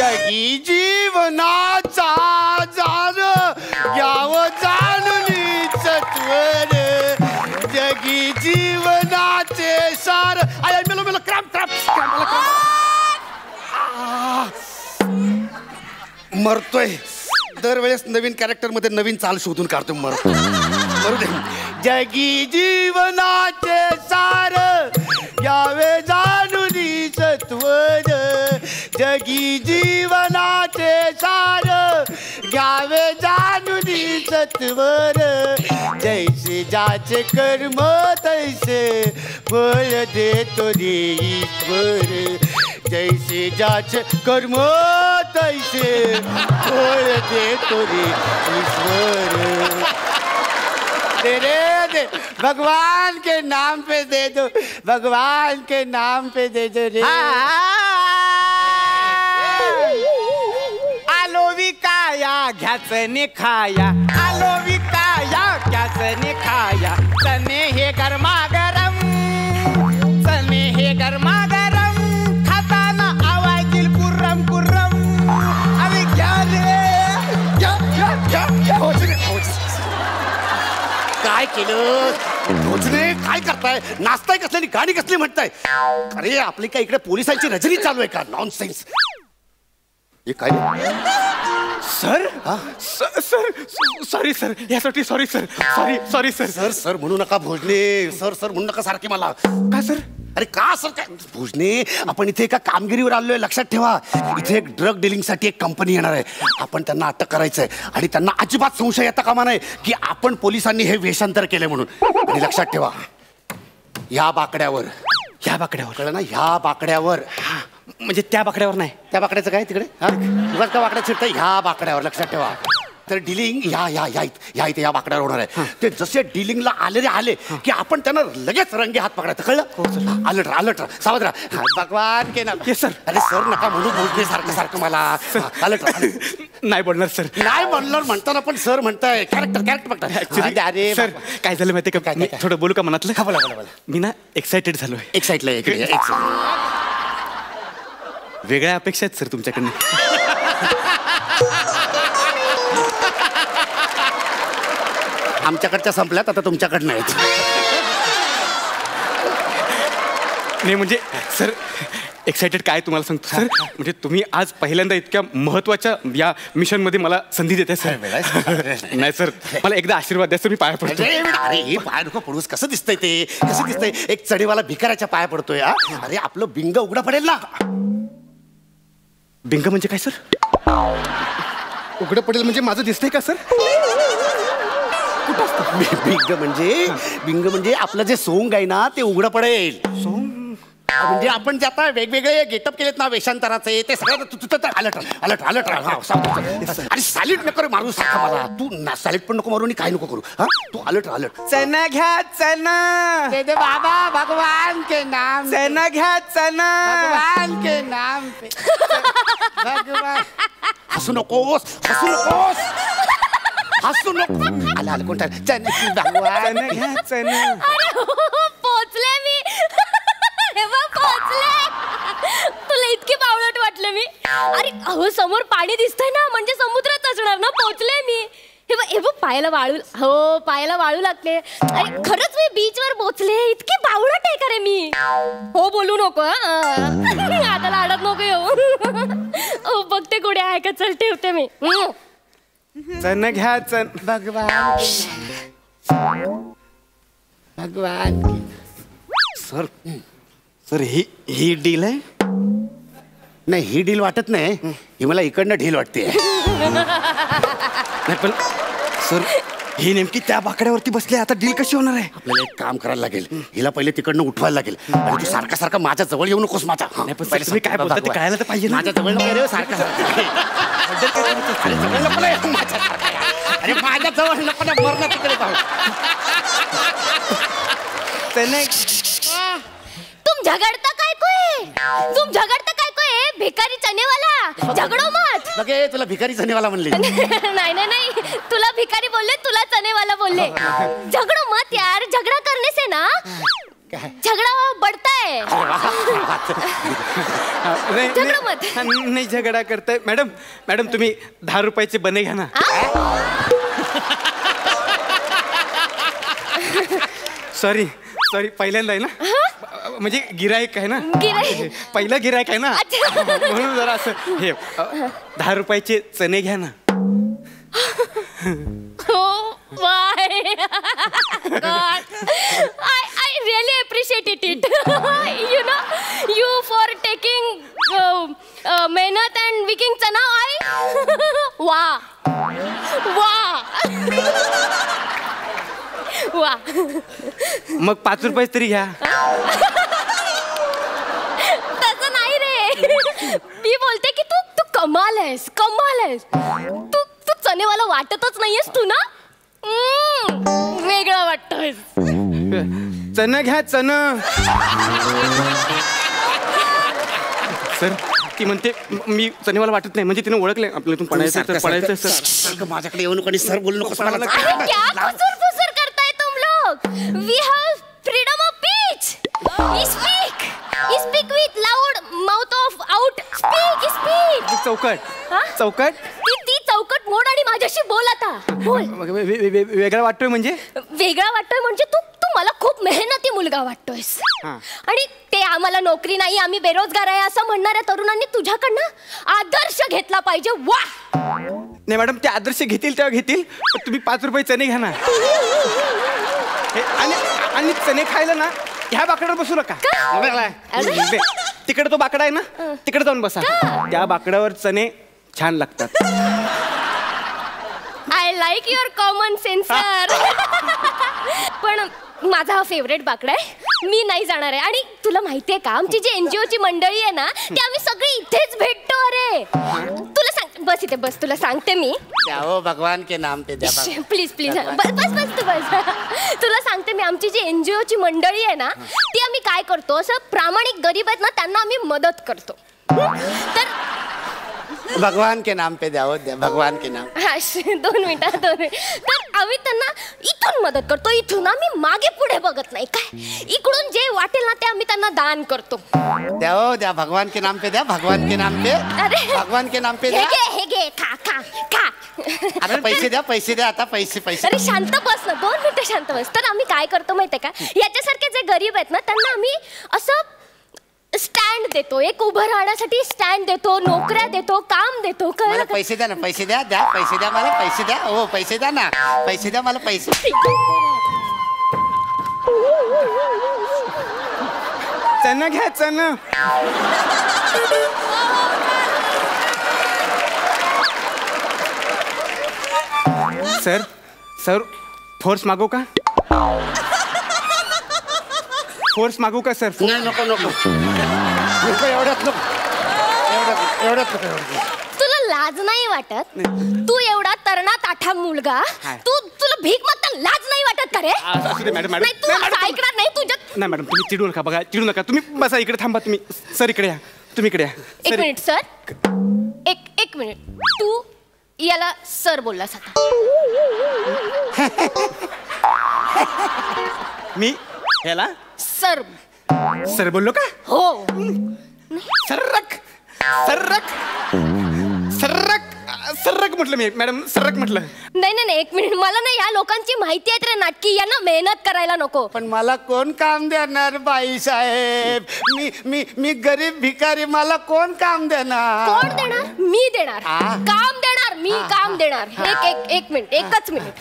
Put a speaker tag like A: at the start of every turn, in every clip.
A: जगी जीवनाचा जार याव जाणून सत्वर जगी जीवनाचे सार आय मेलो मेलो क्रॅम्प मरतोय दरवेळेस नवीन कॅरेक्टर मध्ये नवीन चाल शोधून काढतो मरू दे जगी जीवनाचे सार यावे जाणून सत्वर जगी जीवनाचे सार घ्यावे जाणून सत्वर जैसे ज्याचे कर्म तैसे फळ देतो रे ईश्वर जैसे ज्याचे कर्म तैसे फळ देतो रे ईश्वर दे भगवान के नाम पे दे दो भगवान के नाम पे दे दो रे
B: आलो विकाया घ्याचने खाया आलो विकाया घ्याचने खाया चने हे गरमागरम चने हे गरमागरम खाताना आवाज येईल कुर्रम कुर्रम अरे घ्या
A: काय केलं भोजने काय करताय नाचताय कसली गाणी कसली म्हणताय अरे आपली काय इकडे पोलिसांची रजनी चालू आहे का नॉनसेन्स हे काय
B: सर सर सॉरी सर यासाठी sorry sir sorry sir
A: sir sir म्हणू नका भोजने सर सर म्हणू नका सारखे मला
B: का सर
A: अरे का सर काय भोजने आपण इथे एका कामगिरीवर आलोय लक्षात ठेवा इथे एक ड्रग डिलिंग साठी एक कंपनी येणार आहे आपण त्यांना अटक करायचंय आणि त्यांना अजिबात संशय येता कामा नये की आपण पोलिसांनी हे वेषांतर केले म्हणून आणि लक्षात ठेवा ह्या बाकड्यावर कळलं ना ह्या बाकड्यावर
B: म्हणजे त्या बाकड्यावर नाही
A: त्या बाकड्याचं काय तिकडे हा का बाकड्या चिरतं ह्या बाकड्यावर लक्षात ठेवा तर डिलिंग ह्या इथे या बाकड्यावर होणार आहे ते जसे डिलिंगला आले की आपण त्यांना लगेच रंगे हात पकडायचं कळलं अलर्ट सावध राहा भगवान के नाम
B: सर
A: अरे सर नका म्हणू बोलते सारखं मला अलर्ट
B: नाही बोलणार सर
A: नाही बोलणार म्हणताना पण सर म्हणताय कॅरेक्टर बघताय
B: अरे सर काय झालं माहिती का मी थोडं बोलू का मनातलं
A: बोला
B: मी ना एक्साइटेड झालोय
A: एक्साइटला इकडे
B: वेगळ्या अपेक्षा आहेत सर तुमच्याकडनं
A: आमच्याकडच्या संपल्यात आता तुमच्याकडनं आहेत
B: नाही म्हणजे सर एक्साइटेड काय तुम्हाला सांगतो सर म्हणजे तुम्ही आज पहिल्यांदा इतक्या महत्वाच्या या मिशन मध्ये मला संधी देते सर नाही सर मला एकदा आशीर्वाद द्या सर मी पाया पडतो
A: अरे पाय नको पडूस कसं दिसतंय एक चढीवाला भिकाऱ्याच्या पाया पडतोय अरे आपलं बिंग उघडा पडेल ना
B: बिंग म्हणजे काय सर
A: उघडं पडेल म्हणजे माझं दिसतंय का सर कुठं असतं बिंग म्हणजे आपलं जे सोंग आहे ना ते उघडं पडेल सोंग म्हणजे आपण जे आता वेगवेगळे गेटअप केलेत ना वेषांतराचे ते सगळं अलर्ट आणि सॅल्यूट नको मारू सारखा मला तू सॅल्यूट पण नको मारू आणि काय नको करू हा तू अलर्ट
B: चना घ्या चना
A: दे दे बाबा भगवान के नाम
B: चना घ्या चना
A: भगवान के नाम पे भगवान हसू नकोस आलं कोणता भगवान
B: घ्या चना
C: पोचले मी तुला इतके बावळट वाटलं मी अरे अहो समोर पाणी दिसतंय ना म्हणजे समुद्रात असणार ना पोचले मी हे बघ पायाला वाळू लागते अरे खरंच मी बीच वर पोचले इतके बावळट आहे का रे मी हो बोलू नको आता लाडत नको येऊ बघते कुठे आहे का चल ठेवते मी
B: चना घ्या
A: भगवान
B: सर सर ही डील आहे
A: नाही ही डील वाटत नाही ही मला इकडनं ढील वाटते
B: नाही पण सर ही नेमकी त्या बाकड्यावरती बसली आता डील कशी होणार आहे
A: आपल्याला एक काम करायला लागेल हिला पहिले तिकडनं उठवायला लागेल आणि तू सारखं माझ्या जवळ येऊ नकोस माझ्या
B: तुम्ही काय बोलता ते कळायला तर पाहिजे
A: माझ्या जवळ नको सारखं अरे माझ्या जवळ नको ना मरणं तिकडे
C: तुम झगड़ता काय कोय भिकारी चनेवाला झगड़ो मत
A: बघे तुला भिकारी चनेवाला म्हणले
C: नहीं तुला भिकारी बोलले तुला चनेवाला बोलले झगड़ो मत यार झगड़ा करने से ना झगड़ा बढ़ताय. झगडा मत.
B: नाही झगडा करताय मॅडम. मॅडम तुम्ही 10 रुपयाचे बने घ्या ना. सॉरी पहिल्यांदा आहे ना, म्हणजे गिराईक आहे ना, पहिलं गिराईक आहे ना, म्हणून जरा असं हे 10 रुपयाचे चणे घ्या ना.
C: Why? God, I really appreciate it. You know, you for taking मेहनत and विकिंग चना. वा.
B: मग 5 रुपये तरी घ्या.
C: तसं नाही रे, मी बोलते की तू कमाल आहेस. तू चनेवाला वाटतच नाहीयेस तू ना. वेगळं वाटतोय.
B: चण घ्या चण. सर ती म्हणते मी चनेवाला वाटत नाही, म्हणजे तिने ओळखले आपल्यातून पडायचं
A: सर. माझ्याकडे येऊन कोणी सर बोलू नको.
C: क्या खुसुर करताय तुम लोग. We have freedom of speech. Speak with loud mouth of out. Speak.
B: चौकट
C: ती चौकट मोड आणि माझ्याशी बोल आता. बोल.
B: वेगळा वाटतोय म्हणजे
C: तू मला खूप मेहनती मुलगा वाटतोयस. आणि ते आम्हाला नोकरी नाही, आम्ही बेरोजगार आहे असं म्हणणाऱ्या तरुणांनी तुझ्याकडनं आदर्श घेतला पाहिजे. वा.
B: नाही मॅडम, ते आदर्श घेतील तेव्हा घेतील, पण तुम्ही 5 रुपये चणे घ्या ना. आणि चणे खायला ना ह्या बाकडावर बसू नका. तिकडे तो बाकडा आहे ना, तिकडे जाऊन बसा. त्या बाकडावर चणे छान लागतात.
C: I like your common sense sir. पण माझा हा फेवरेट बाकडा आहे. मी नाही जाणार आहे. आणि तुला माहितीये का, आमची जी NGOची मंडळी आहे ना, ती आम्ही सगळी इथेच भेटतो. अरे तुला सांग, बस इथे बस, तुला सांगते मी.
A: भगवान के नाम पे द्या.
C: प्लीज बस तू बस. तुला सांगते मी, आमची जी NGOची मंडळी आहे ना, ती आम्ही काय करतो, असं प्रामाणिक गरीब आहेत ना त्यांना आम्ही मदत करतो. तर
A: भगवान के नाम पे द्या. भगवान के नाम.
C: 2 मिनिटं. तर आम्ही त्यांना इथून मदत करतो. इथून आम्ही मागे पुढे बघत नाही. काय इकडून जे वाटेल ना ते आम्ही त्यांना दान करतो.
A: द्या. भगवान के नाम पे द्या. भगवान के नाम पे.
C: अरे
A: भगवान के नाम पे द्या.
C: हे घे खा.
A: आता पैसे द्या. आता पैसे.
C: अरे शांत बस ना, 2 मिनिटं शांत बस. तर आम्ही काय करतो माहितीये का, याच्यासारखे जे गरीब आहेत ना त्यांना आम्ही असं स्टँड देतो. एक उभं राहण्यासाठी स्टँड देतो, नोकऱ्या देतो, काम देतो.
A: मला पैसे द्या ना. पैसे द्या. पैसे द्या मला. पैसे द्या. हो पैसे द्या ना. पैसे द्या मला. पैसे.
B: चण घ्या चण. सर फोर्स मागू का? फोर्स मागू का सर?
A: नाही नको. एवढ्यात नको.
C: तुला लाज नाही वाटत? तू एवढा तरणा ताठा मुलगा, तुला भीक मागता लाज नाही वाटत का रे?
B: असू दे मॅडम.
C: नाही तू ऐकणार नाही तुझ्या.
B: नाही मॅडम, तुम्ही चिडू नका. बघा, चिडू नका. तुम्ही बसा इकडे. थांबा तुम्ही. सर इकडे या. तुम्ही इकडे या.
C: 1 मिनिट सर. एक मिनिट. तू याला सर बोललास आता.
B: मी याला
C: सर
B: बोललो का?
C: हो.
B: सर्रक म्हटलं मी मॅडम. सर्रक म्हटलं.
C: नाही 1 मिनिट. मला ना या लोकांची माहिती आहे रे नाटकी. यांना मेहनत करायला नको.
A: पण मला कोण काम देणार बाई साहेब? मी गरीब भिकारी. मला कोण काम देणार?
C: कोण देणार? मी देणार. काम देणार. मी काम देणार. एक मिनिट. एकच मिनिट.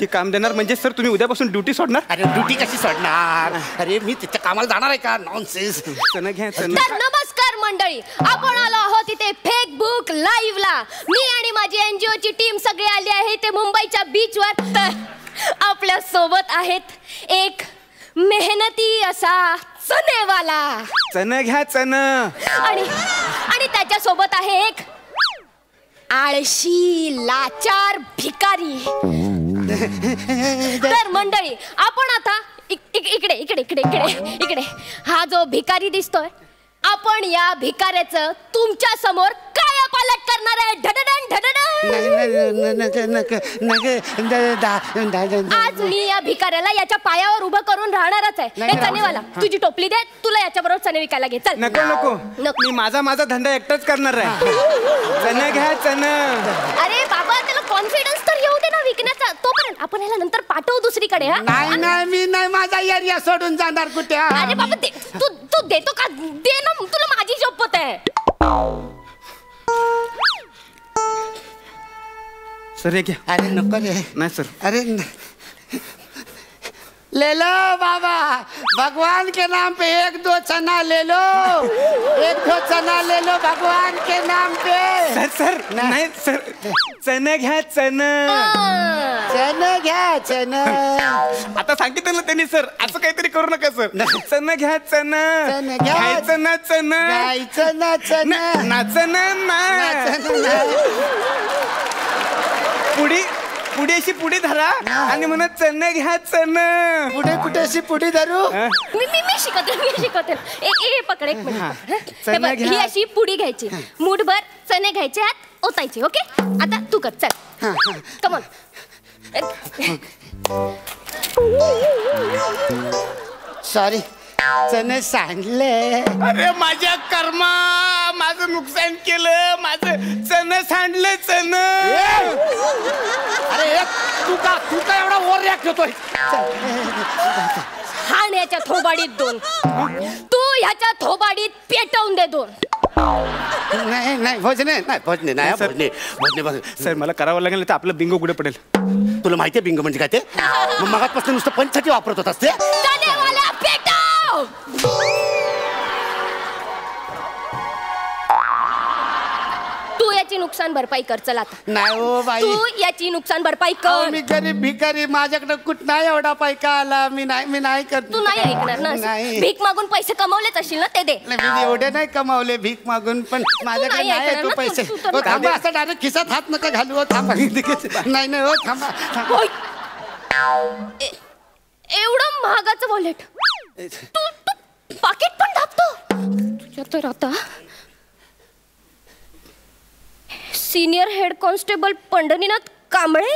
B: ते काम देणार म्हणजे सर तुम्ही उद्यापासून ड्युटी सोडणार?
A: अरे ड्युटी कशी सोडणार? अरे मी तिच्या कामाला जाणार आहे का? नॉनसेन्स.
B: चण घ्या.
C: नमस्कार मंडळी, आपण आलो आहोत इथे फेक बुक लाईव्हला. मी आणि माझी NGOची टीम सगळे आली आहे ते मुंबईच्या बीचवर. तर आपल्या सोबत आहेत एक मेहनती असा चणेवाला.
B: चण घ्या चण.
C: आणि त्याच्या सोबत आहे एक आळशी लाचार भिकारी. तर मंडळी, आपण आता इकडे हा जो भिकारी दिसतोय, आपण या भिकाऱ्याचं तुमच्या समोर काय पालट करणार आहे. ढडडन. आज मी या भिकाऱ्याला याच्या पायावर उभं करून राहणारच आहे. हे चनेवाला तुझी टोपली दे, तुला याच्याबरोबर चणे विकायला घे. चल.
B: नको नको मी माझा धंदा एकटाच करणार आहे. चणं घ्या चणं.
C: अरे बाबा त्याला कॉन्फिडन्स तर येऊ दे ना विकण्याचा. तोपर्यंत आपण ह्याला नंतर पाठवू दुसरीकडे. हा
A: नाही मी नाही माझा एरिया सोडून जाणार कुठे.
C: अरे बाबा तू देतो का? दे ना, तुला माझी शपथ आहे.
B: सर हे घ्या.
A: अरे नको रे.
B: नाही सर.
A: अरे ले लो बाबा, भगवान के नाम पे 1-2 चना ले लो, 1-2 चना ले लो भगवान के नाम पे.
B: सर नाही सर, चणं घ्या चणं.
A: चना घ्या चना.
B: आता सांगितलं ना त्यांनी सर, असं काहीतरी करू नका सर. चणं घ्या चणं.
A: चणं घ्या.
B: घ्यायचं ना चणं.
A: गायचं ना चना.
B: नाचणं ना. पुढे अशी पुढे धरा आणि म्हणत चणं घ्या चणं.
A: पुढे कुठे अशी पुढे धरू.
C: मी शिकवते. ए पकड एक मिनिट. हे
B: चणे
C: बघ,
B: घ्या.
C: ही अशी पुडी घ्यायची, मूठभर चणे घ्यायचे, हात ओतायचे. ओके आता तू कर. चल कमॉन.
A: सॉरी चने सांडले.
B: अरे माझ्या कर्मा, माझं नुकसान केलं. माझं चणं सांडलं चणं.
A: अरे तू का एवढा ओव्हर रिॲक्ट होतोय.
C: हाण याच्या थोबाडीत 2. तू ह्याच्या थोबाडीत पेटवून दे 2.
A: नाही भोजने बघ.
B: सर मला करावं लागेल तर आपलं बिंगो कुठे पडेल.
A: तुला माहितीये बिंगो म्हणजे काय ते? मग मगापासून नुसतं पंचसाठी वापरत होतास ते.
C: चणेवाला पेटव. तू याची नुकसान भरपाई कर. चल आता.
A: नाही हो बाई,
C: तू याची नुकसान भरपाई कर.
A: मी गरीब भिकारी, माझ्याकडे कुठ नाही एवढा पैका आला. मी नाही करत.
C: तू नाही ऐकणार ना.
A: नाही.
C: भीक मागून पैसे कमवलेच असशील ना, ते दे.
A: मी एवढे नाही कमवले भीक मागून, पण माझ्याकडे
C: नाही
A: नाही
C: ऐकणार
A: तो
C: ना,
A: पैसे.
C: तू तर
A: हो थांबा, असं डायरेक्ट खिसात हात नका घालू. हो थांबा. नाही हो थांबा.
C: होय. एवढं महागाचं वॉलेट तू पाकिट पण टाकतो. तुझ्या तर आता senior head constable Pandharinath Kamble.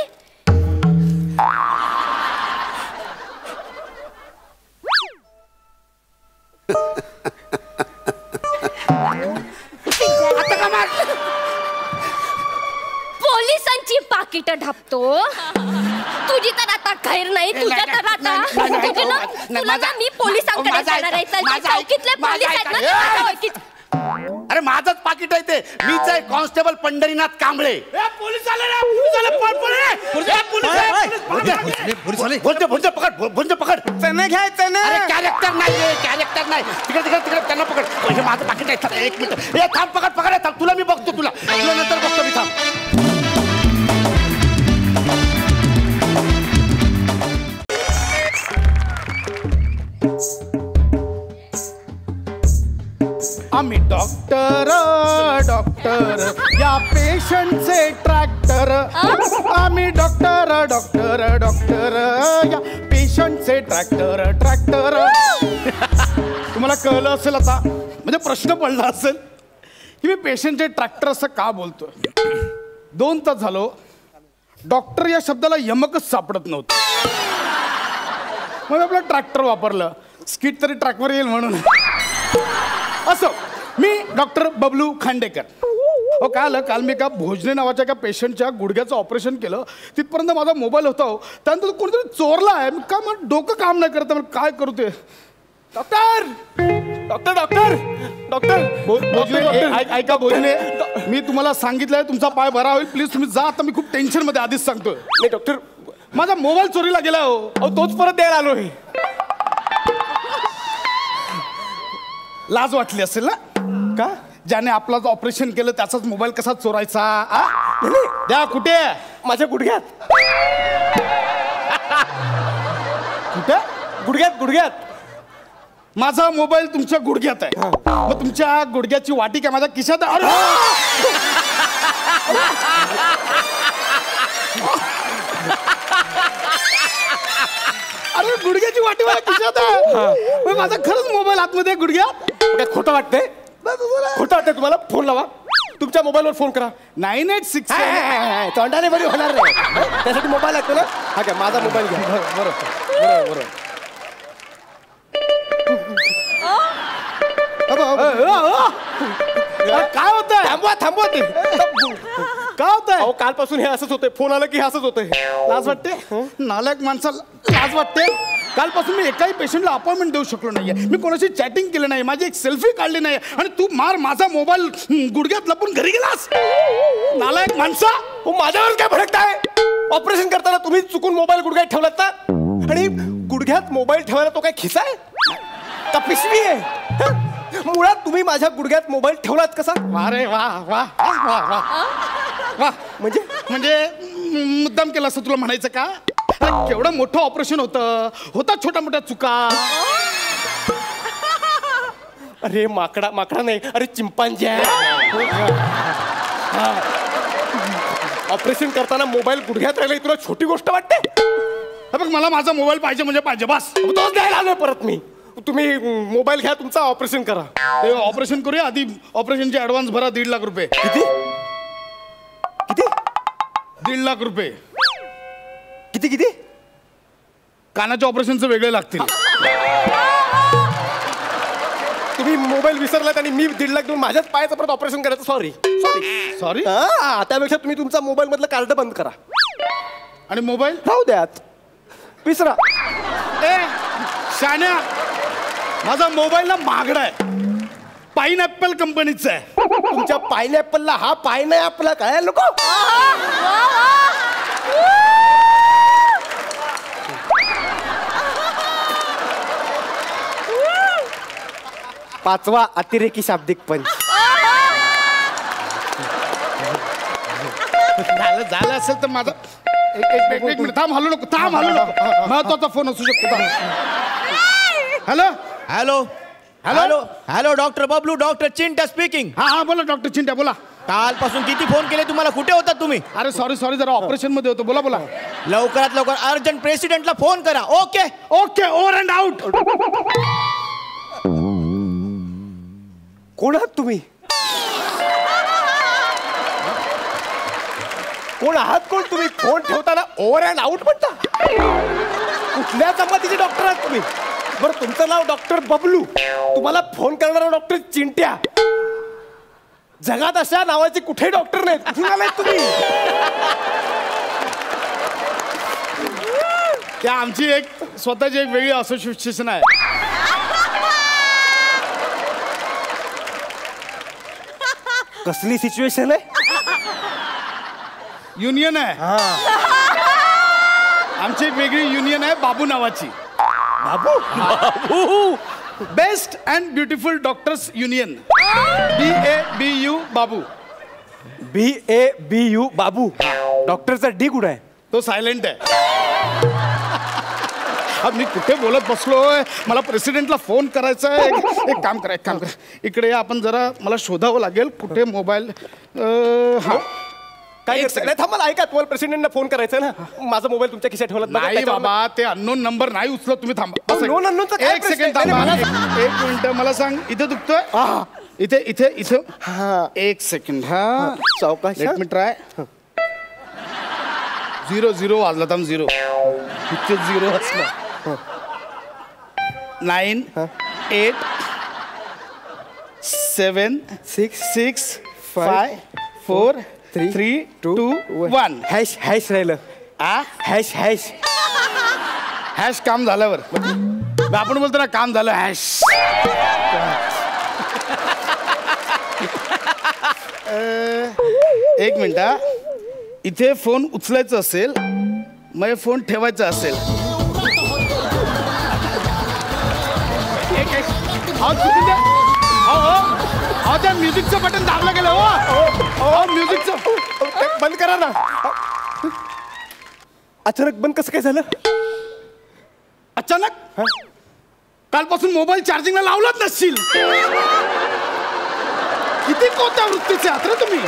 A: आता का मार.
C: पोलिसांची पाकिट ढापतो. तुझी तर आता खैर नाही. तुझ्या तर आता तुझी ना, तुला ना मी पोलिसांकडे जाणार आहे. चल, चौकीतले पोलीस आहेत ना, तुझ्या ओळखीचे.
A: अरे माझंच पाकिट आहे ते. मीच आहे कॉन्स्टेबल पंढरीनाथ कांबळे. पोलीस आले रे. पकड.
B: चणं घ्या चणं.
A: अरे कॅरेक्टर नाही. तिकडे त्यांना पकड. म्हणजे माझं पाकिट आहे. 1 मिनिट. ए थांब. पकड. तुला मी बघतो. तुला नंतर बघतो मी. थांब.
D: आम्ही डॉक्टर या पेशंटचे ट्रॅक्टर. आम्ही डॉक्टर या पेशंटचे ट्रॅक्टर. तुम्हाला कळलं असेल आता, म्हणजे प्रश्न पडला असेल की मी पेशंटचे ट्रॅक्टर असं का बोलतोय. 2 तास झालो डॉक्टर या शब्दाला यमकच सापडत नव्हतं. मग आपलं ट्रॅक्टर वापरलं, स्किट तरी ट्रॅकवर येईल म्हणून. असं मी डॉक्टर बबलू खांडेकर. हो काल मी एका भोजने नावाच्या एका पेशंटच्या गुडघ्याचं ऑपरेशन केलं. तिथपर्यंत माझा मोबाईल होता. हो त्यानंतर कोणीतरी चोरला आहे. का मग डोकं काम नाही करत. काय करू ते. डॉक्टर ऐका भोजने, मी तुम्हाला सांगितलंय तुमचा पाय बरा होईल. प्लीज तुम्ही जा. आता मी खूप टेन्शन मध्ये आधीच सांगतोय.
B: नाही डॉक्टर,
D: माझा मोबाईल चोरीला गेला. हो तोच परत द्यायला आलोय. लाज वाटली असेल ना. का ज्याने आपलं ऑपरेशन केलं त्याचाच मोबाईल कसा चोरायचा. द्या. कुठे.
B: माझ्या गुडघ्यात.
D: कुठे. गुडघ्यात. माझा मोबाईल तुमच्या गुडघ्यात आहे. मग तुमच्या गुडघ्याची वाटी काय माझ्या खिशात. अरे गुडघ्याची वाटी माझ्या खिशात आहे. माझा खरंच मोबाईल आतमध्ये गुडघ्यात.
B: खोटं वाटतंय. खोटं वाटतंय तुम्हाला. फोन लावा.
E: तुमच्या मोबाईलवर फोन करा.
D: 9867.
E: तोंडाने बरी होणार नाही. त्यासाठी मोबाईल लागतो ना. हा काय माझा मोबाईल घ्या.
D: बरोबर. काय होतंय?
E: थांबवा ते.
D: काय होतंय?
E: अहो कालपासून हे असंच होतंय. फोन आला की हे असंच होतंय.
D: लाज वाटते? नालायक माणसाला लाज वाटते? कालपासून मी एकाही पेशंटला अपॉइंटमेंट देऊ शकलो नाहीये. मी कोणाशी चॅटिंग केलं नाही, माझी एक सेल्फी काढली नाही, आणि तू माझा मोबाईल गुडघ्यात लपून घरी गेलास. नालायक माणसा.
E: माझ्यावर काय भडकताय? ऑपरेशन करताना तुम्ही चुकून मोबाईल गुडघ्यात ठेवलात ना. आणि गुडघ्यात मोबाईल ठेवायला तो काय खिसा आहे का पिशवी आहे? मुळात तुम्ही माझ्या गुडघ्यात मोबाईल ठेवलात कसा?
D: वा रे वा वा वा वा वा. म्हणजे मुद्दाम केला असं तुला म्हणायचं का? केवढं मोठं ऑपरेशन होता छोट्या मोठ्या चुका.
E: अरे माकडा नाही, अरे चिंपांजी. ऑपरेशन करताना मोबाईल गुडघ्यात राहिला तुला छोटी गोष्ट वाटते?
D: बघ, मला माझा मोबाईल पाहिजे म्हणजे पाहिजे, बस.
E: तोच द्यायला आलोय परत मी. तुम्ही मोबाईल घ्या तुमचा, ऑपरेशन करा.
D: ते ऑपरेशन करूया आधी. ऑपरेशनचे ऍडव्हान्स भरा 1.5 लाख रुपये.
E: किती?
D: 1.5 लाख रुपये.
E: किती?
D: कानाच्या ऑपरेशनचं वेगळे लागतील.
E: तुम्ही मोबाईल विसरलात आणि मी 1.5 लाख देऊन माझ्याच पायाचं परत ऑपरेशन करायचं. सॉरी. त्यापेक्षा तुम्ही तुमचा मोबाईल मधलं कार्ड बंद करा.
D: आणि मोबाईल
E: राहू द्यात, विसरा.
D: ए शान्या, माझा मोबाईल ना महागडा आहे. पाइनएप्पल कंपनीचा आहे.
E: तुमच्या पायनॅपलला हा पाय नाही आपला, काय लोक. पाचवा अतिरेकी शाब्दिक पंच.
D: झालं असेल तर माझा एक मिनिट थांब, हलू नको. महत्वाचा फोन असू शकतो. Hello
F: hello hello hello doctor Bablu, doctor Chintya speaking.
D: हा बोला डॉक्टर चिंट्या, बोला.
F: कालपासून किती फोन केले तुम्हाला, कुठे होता तुम्ही?
D: अरे सॉरी जरा ऑपरेशन मध्ये होतो. बोला.
F: लवकरात लवकर अर्जंट प्रेसिडेंटला फोन करा. Okay
D: over and out.
E: कोण आहात तुम्ही? कोण तुम्ही? फोन ठेवताना ओव्हर अँड आउट म्हणता? कुठल्या जमातीचे डॉक्टर आहात तुम्ही? बरं, तुमचं नाव डॉक्टर बबलू, तुम्हाला फोन करणारा डॉक्टर चिंट्या. जगात अशा नावाचे कुठे डॉक्टर नाहीत. कुठून आलात तुम्ही?
D: त्या आमची एक स्वतःची एक वेगळी असोसिएशन आहे.
E: कसली सिच्युएशन आहे?
D: युनियन आहे. आमची एक वेगळी युनियन आहे, बाबू नावाची. Babu best and beautiful doctors union. BABU Babu.
E: BABU Babu. डॉक्टरचा डी कुठे आहे?
D: तो सायलेंट आहे. अब मी कुठे बोलत बसलोय, मला प्रेसिडेंटला फोन करायचा आहे. एक काम करा. इकडे या आपण जरा, मला शोधावं लागेल कुठे मोबाईल. हा
E: काय नाही, थांबा, ऐका. तुम्हाला प्रेसिडेंटला फोन करायचा ना. माझा मोबाईल तुमच्या खिशात ठेवला
D: नाही बाबा, ते अननोन नंबर नाही उचलत. तुम्ही थांबा.
E: Unknown चा काय
D: एक सेकंड थांबा. एक मिनिट, मला सांग, इथे दुखतोय? इथे एक सेकंड. हा
E: सावकाश.
D: Let me try. 0 वाजला. थांब. 0 इथे 0 असला. 9 8 7 6 5 4 3 2 1.
E: हॅश राहिलं.
D: हॅश काम झाल्यावर आपण बोलतो ना, काम झालं हॅश. एक मिनिट. इथे फोन उचलायचा असेल, मग फोन ठेवायचा असेल. त्या म्युझिकचं बटन दाबलं गेलं. हो म्युझिकचं
E: बंद करा ना. अचानक बंद कसं काय झालं?
D: अचानक? कालपासून मोबाईल चार्जिंगला लावलाच नसशील. किती कोणत्या वृत्तीचे आहात रे तुम्ही?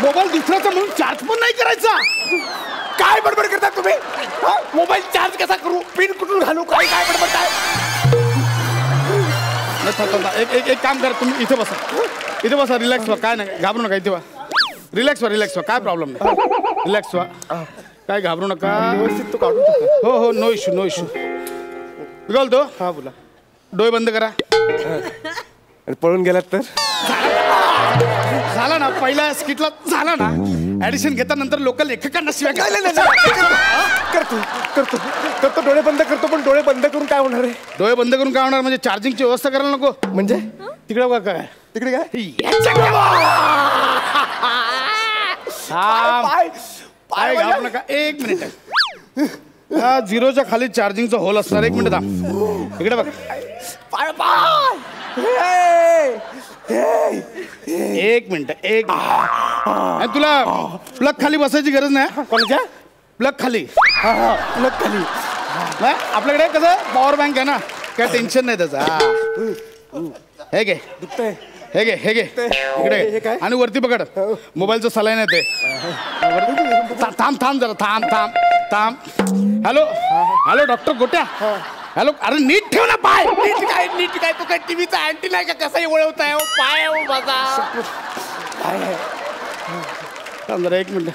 D: मोबाईल दुसऱ्याचा म्हणून चार्ज पण नाही करायचा.
E: काय बडबड करता तुम्ही? मोबाईल चार्ज कसा करू, पिन कुठून घालू, काय बडबडताय?
D: एक काम करा, तुम्ही इथे बसा. इथे बसा, रिलॅक्स व्हा, काय नाही, घाबरू नका, इथे व्हा, रिलॅक्स व्हा, काय प्रॉब्लेम नाही, रिलॅक्स व्हा, काय घाबरू नका,
E: व्यवस्थित तो काढून टाका.
D: हो नो इश्यू. मी बोलतो,
E: हा बोला.
D: डोळे बंद करा.
E: आणि पळून गेलात तर
D: झाला ना, पहिल्या स्किटला झाला ना, ऍडिशन घेता नंतर लोक लेखकांना शिवाय
E: करतो डोळे बंद करतो, पण डोळे बंद करून काय होणार आहे?
D: डोळे बंद करून काय होणार, म्हणजे चार्जिंगची व्यवस्था करायला नको
E: म्हणजे
D: तिकडे बघा काय
E: तिकडे काय
D: पाय घाबरू नका. एक मिनिट, हा 0च्या खाली चार्जिंगचा होल असणार. एक मिनिट थांब, इकडे बघ. एक मिनिट, आणि तुला प्लग खाली बसायची गरज नाही.
E: कोणाच्या
D: प्लग खाली,
E: प्लग खाली
D: नाही, आपल्याकडे कसं पॉवर बँक आहे ना, काय टेन्शन नाही त्याचं. हे घे,
E: दुखतंय.
D: हे घे इकडे घे. आणि वरती पकड, मोबाईलचं सलाईन आहे ते. थांब जरा, थांब. हॅलो डॉक्टर गोट्या. हॅलो, अरे नीट ठेव ना पाय. नीट काय तू काय टीव्हीचा अँटी नाही का, कसाही वळवताय पाय माझा. थांब जरा, एक मिनिट.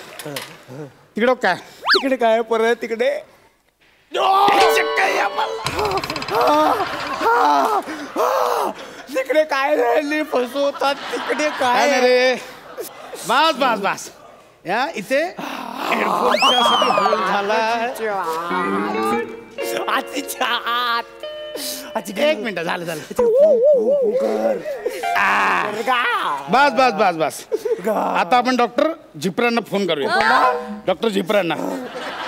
D: तिकडे काय,
E: तिकडे काय परत तिकडे तिकडे काय राहिली फसवतात. तिकडे
D: काय
E: काय
D: रे. बस या इथे हेडफोनच्या साठी होल झाला. एक मिनिट, झालं बस. आता आपण डॉक्टर झिपरांना फोन करूया. डॉक्टर झिपरांना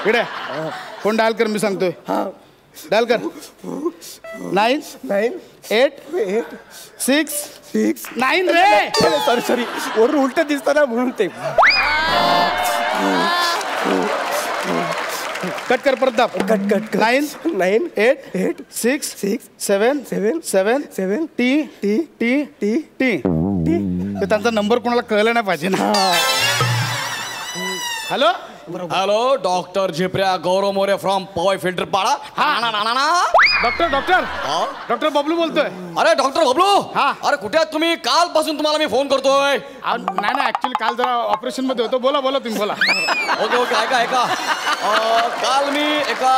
D: इकडे फोन डायल कर, मी सांगतोय. डायल कर. 9 8 6 9 रे.
E: सॉरी वरून उलट दिसताना म्हणून ते
D: कट कर, परत दाब.
E: Cut
D: 9 8 6 7 T. त्यांचा नंबर कोणाला कळला नाही पाहिजे ना.
F: Hello doctor Ziprya Gaurav More from Powai Filter Pada.
D: Doctor Bablu बोलतोय.
F: अरे डॉक्टर बबलू,
D: हा.
F: अरे कुठे आहात तुम्ही? कालपासून तुम्हाला मी फोन करतोय.
D: नाही ऍक्च्युली काल जरा ऑपरेशन मध्ये होतो. बोला तुम्ही बोला.
F: ओके ऐका. काल मी एका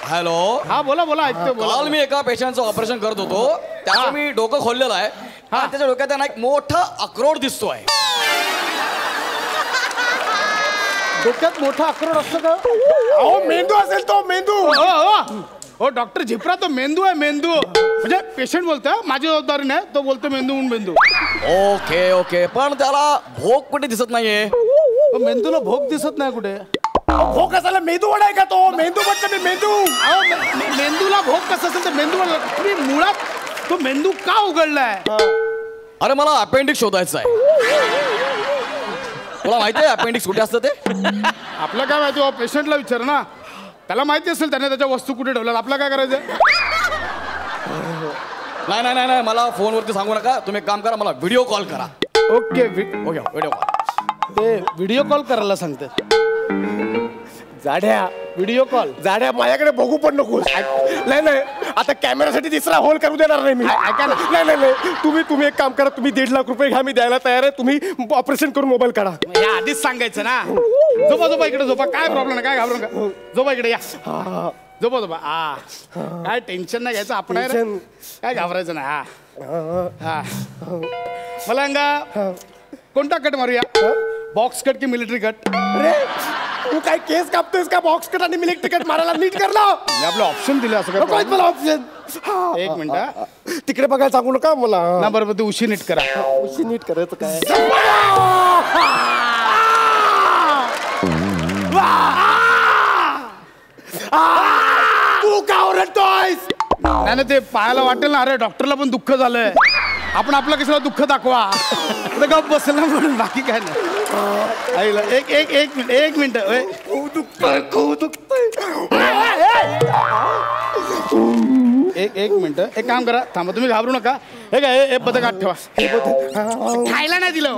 F: हॅलो
D: हा बोला ऐकतो.
F: काल मी एका पेशंटचं ऑपरेशन करत होतो. त्याचं मी डोकं खोललेलं आहे. त्याच्या डोक्यात त्यांना एक मोठा अक्रोड दिसतोय.
D: डोक्यात मोठा अक्रोड असतो का?
E: अहो मेंदू असेल तो, मेंदू.
D: हो डॉक्टर झिपरा, तो मेंदू आहे. मेंदू म्हणजे पेशंट बोलतोय, माझी जबाबदारी नाही. तो बोलतो मेंदू म्हणून मेंदू.
F: ओके पण त्याला भोग कुठे दिसत नाहीये.
D: मेंदूला भोग दिसत नाही कुठे.
E: भोग कसाला मेंदू वडा आहे का तो? मेंदू म्हटलं मी मेंदू.
D: मेंदूला भोग कसं असेल तर मेंदू तुम्ही मुळात तो मेंदू का उघडलाय?
F: अरे मला अपेंडिक्स शोधायचं आहे. तुला माहिती आहे अपेंडिक्स कुठे असतं ते?
D: आपलं काय माहिती, पेशंटला विचार ना, त्याला माहिती असेल त्याने त्याच्या वस्तू कुठे ठेवल्या. आपलं काय करायचं?
F: नाही मला फोनवरती सांगू नका. तुम्ही एक काम करा, मला व्हिडिओ कॉल करा.
D: Okay
F: video call.
D: ते व्हिडिओ कॉल करायला सांगते.
E: जाड्या
D: व्हिडिओ कॉल
E: जाड्या माझ्याकडे बघू पण नको. नाही आता कॅमेरासाठी तिसरा होल करू देणार नाही मी.
D: ऐका ना.
E: नाही तुम्ही एक काम करा. तुम्ही 1.5 लाख रुपये घ्या, मी द्यायला तयार आहे. तुम्ही ऑपरेशन करून मोबाईल काढा.
D: हे आधीच सांगायचं ना. झोपा इकडे झोपा. काय प्रॉब्लेम नाही, काय घाबरू नका. झोपा इकडे या. झोपा. काय टेन्शन नाही घ्यायचं. आपण काय घाबरायचं नाही. हा मला अंगा कोणता कट मारूया? बॉक्स कट की मिलिटरी कट?
E: अरे तू काय केस कापतोयस का? बॉक्स कट आणि मिलिटरी कट मारायला नीट कर ना.
D: आपलं ऑप्शन दिलं असं काय?
E: मला ऑप्शन.
D: एक मिनिट,
E: तिकडे बघायला सांगू नका मला.
D: ना बरोबर ते उशी नीट करा.
E: उशी नीट करायचं काय? तू का ओरडतोयस?
D: नाही ते पायाला वाटेल ना. अरे डॉक्टरला पण दुःख झालंय. आपण आपलं कशाला दुःख दाखवा. गप बसेल ना म्हणून, बाकी काय नाही. एक मिनिट.
E: खूप दुखतंय.
D: एक मिनिट, एक काम करा, थांबा, तुम्ही घाबरू नका. हे काय हे बदक आत ठेवा. खायला नाही दिलं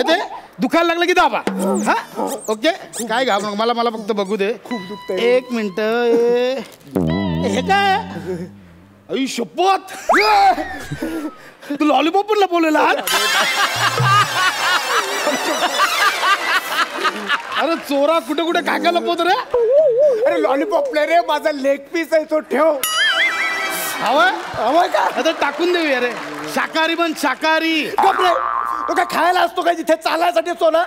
D: ते दुखायला लागलं की दाबा. हा ओके, काय घाबरू नका. मला फक्त बघू दे.
E: खूप दुखतंय.
D: एक मिनिट. हे काय आई शपथ तू लॉलीपॉप पण लपवलेला अरे चोरा कुठे कुठे काय काय लपवत रे
E: अरे लॉलीपॉप नाही रे माझा लेग पीस आहे तो ठेव
D: हवाय
E: हवाय का
D: आता टाकून देऊया रे शाकाहारी पण शाकाहारी
E: कपडे तो काय खायला असतो काय जिथे चालायसाठी असतो ना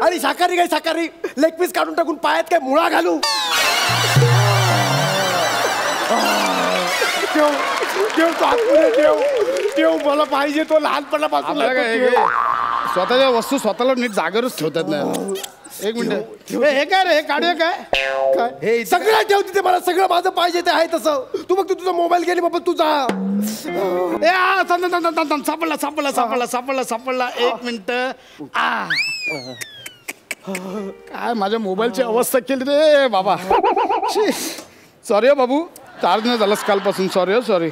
E: आणि शाकाहारी काय शाकाहारी लेग पीस काढून टाकून पायात काय मुळा घालू ठेव तो आतमध्ये ठेव मला पाहिजे तो लहानपणापासून
D: स्वतःच्या वस्तू स्वतःला नीट जागेवरच ठेवतात ना एक मिनिट हे काय रे हे काढूया काय
E: हे सगळं ठेव तिथे मला सगळं माझं पाहिजे ते आहे तसं तू बघ तुझा मोबाईल गेली बाबा तुझा
D: सापडला एक मिनिट काय माझ्या मोबाईलची अवस्था केली रे बाबा सॉरी हो बाबू चार्ज नाही झालास कालपासून सॉरी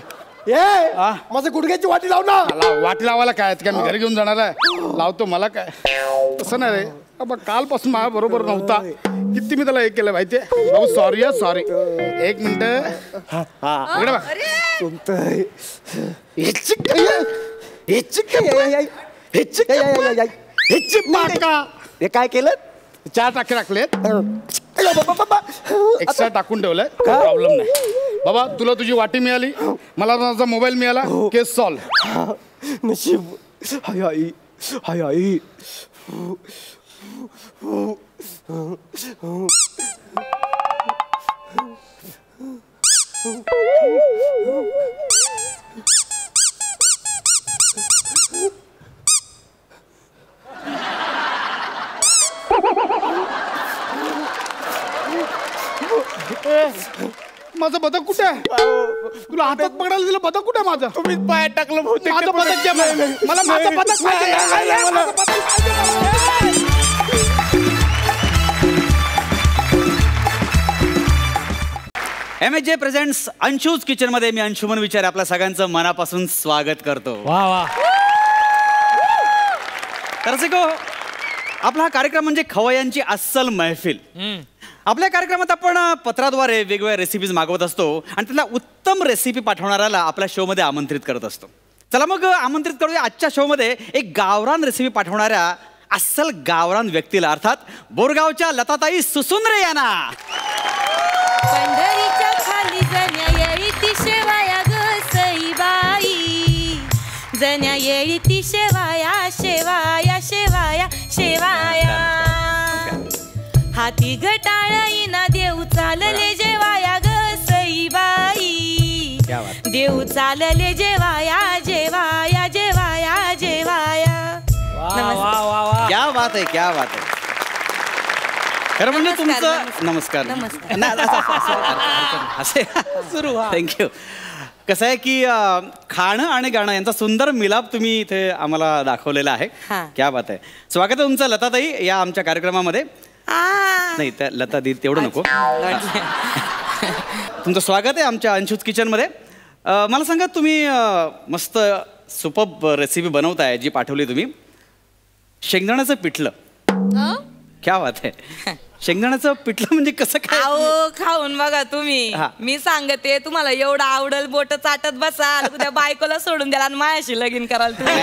E: माझं गुडघ्याची वाटी लाव ना
D: वाटी लावायला काय काय मी घरी घेऊन जाणार आहे लावतो मला काय तसं नाही रे बाबा कालपासून माझ्या बरोबर नव्हता किती मी त्याला हे केलं माहितीये बाबू सॉरी एक मिनिट
E: हे काय केलं
D: 4 टाके टाकलेत एक्स्ट्रा टाकून ठेवलंय प्रॉब्लेम नाही बाबा तुला तुझी वाटी मिळाली मला माझा मोबाईल मिळाला केस सॉल्व
E: नशीब हाय आई
D: माझं बदक कुठे आहे तुला हातात पकडायला दिलं बदक कुठे आहे माझं
E: तुम्ही पायात टाकलं बहुतेक
D: माझं बदक द्या मला माझं बदक
G: MHJ प्रेझेंट्स अंशूज किचन मध्ये मी अंशुमन विचार आपल्या सगळ्यांचं मनापासून स्वागत करतो तर आपला हा कार्यक्रम म्हणजे खवय्यांची अस्सल महफिल आपल्या कार्यक्रमात आपण पत्राद्वारे वेगवेगळ्या रेसिपीज मागवत असतो आणि त्याला उत्तम रेसिपी पाठवणाऱ्याला आपल्या शो मध्ये आमंत्रित करत असतो चला मग आमंत्रित करूया आजच्या शो मध्ये एक गावरान रेसिपी पाठवणाऱ्या अस्सल गावरान व्यक्तीला अर्थात बोरगावच्या लताताई सुसुंद्रे यांना
H: पंढरीच्या खाली जण्या येळी ती शेवाया ग सईबाई जण्या येळी ती शेवाया शेवाया शेवाया शेवाया हाती घटाळीना देऊ चालले जेवाया ग सईबाई देऊ चालले जेवाया जेवाया जेवाया जेवाया
G: क्या बात आहे खरं म्हणजे तुमचं नमस्कार सुरू थँक्यू कसं आहे की खाणं आणि गाणं यांचा सुंदर मिलाप तुम्ही इथे आम्हाला दाखवलेला आहे क्या बात आहे स्वागत आहे तुमचं लताताई या आमच्या कार्यक्रमामध्ये नाही त्या लता दी तेवढं नको तुमचं स्वागत आहे आमच्या अंशूज किचन मध्ये मला सांगा तुम्ही मस्त सुपर्ब रेसिपी बनवताय जी पाठवली तुम्ही शेंगदाण्याचं पिठलं क्या बात आहे शेंगदाण्याचं पिठलं म्हणजे कसं काय
H: खाऊन बघा तुम्ही मी सांगते तुम्हाला एवढं आवडल बोट चाटत बसाल उद्या बायकोला सोडून द्याल आणि मायाशी लगीन कराल तुम्ही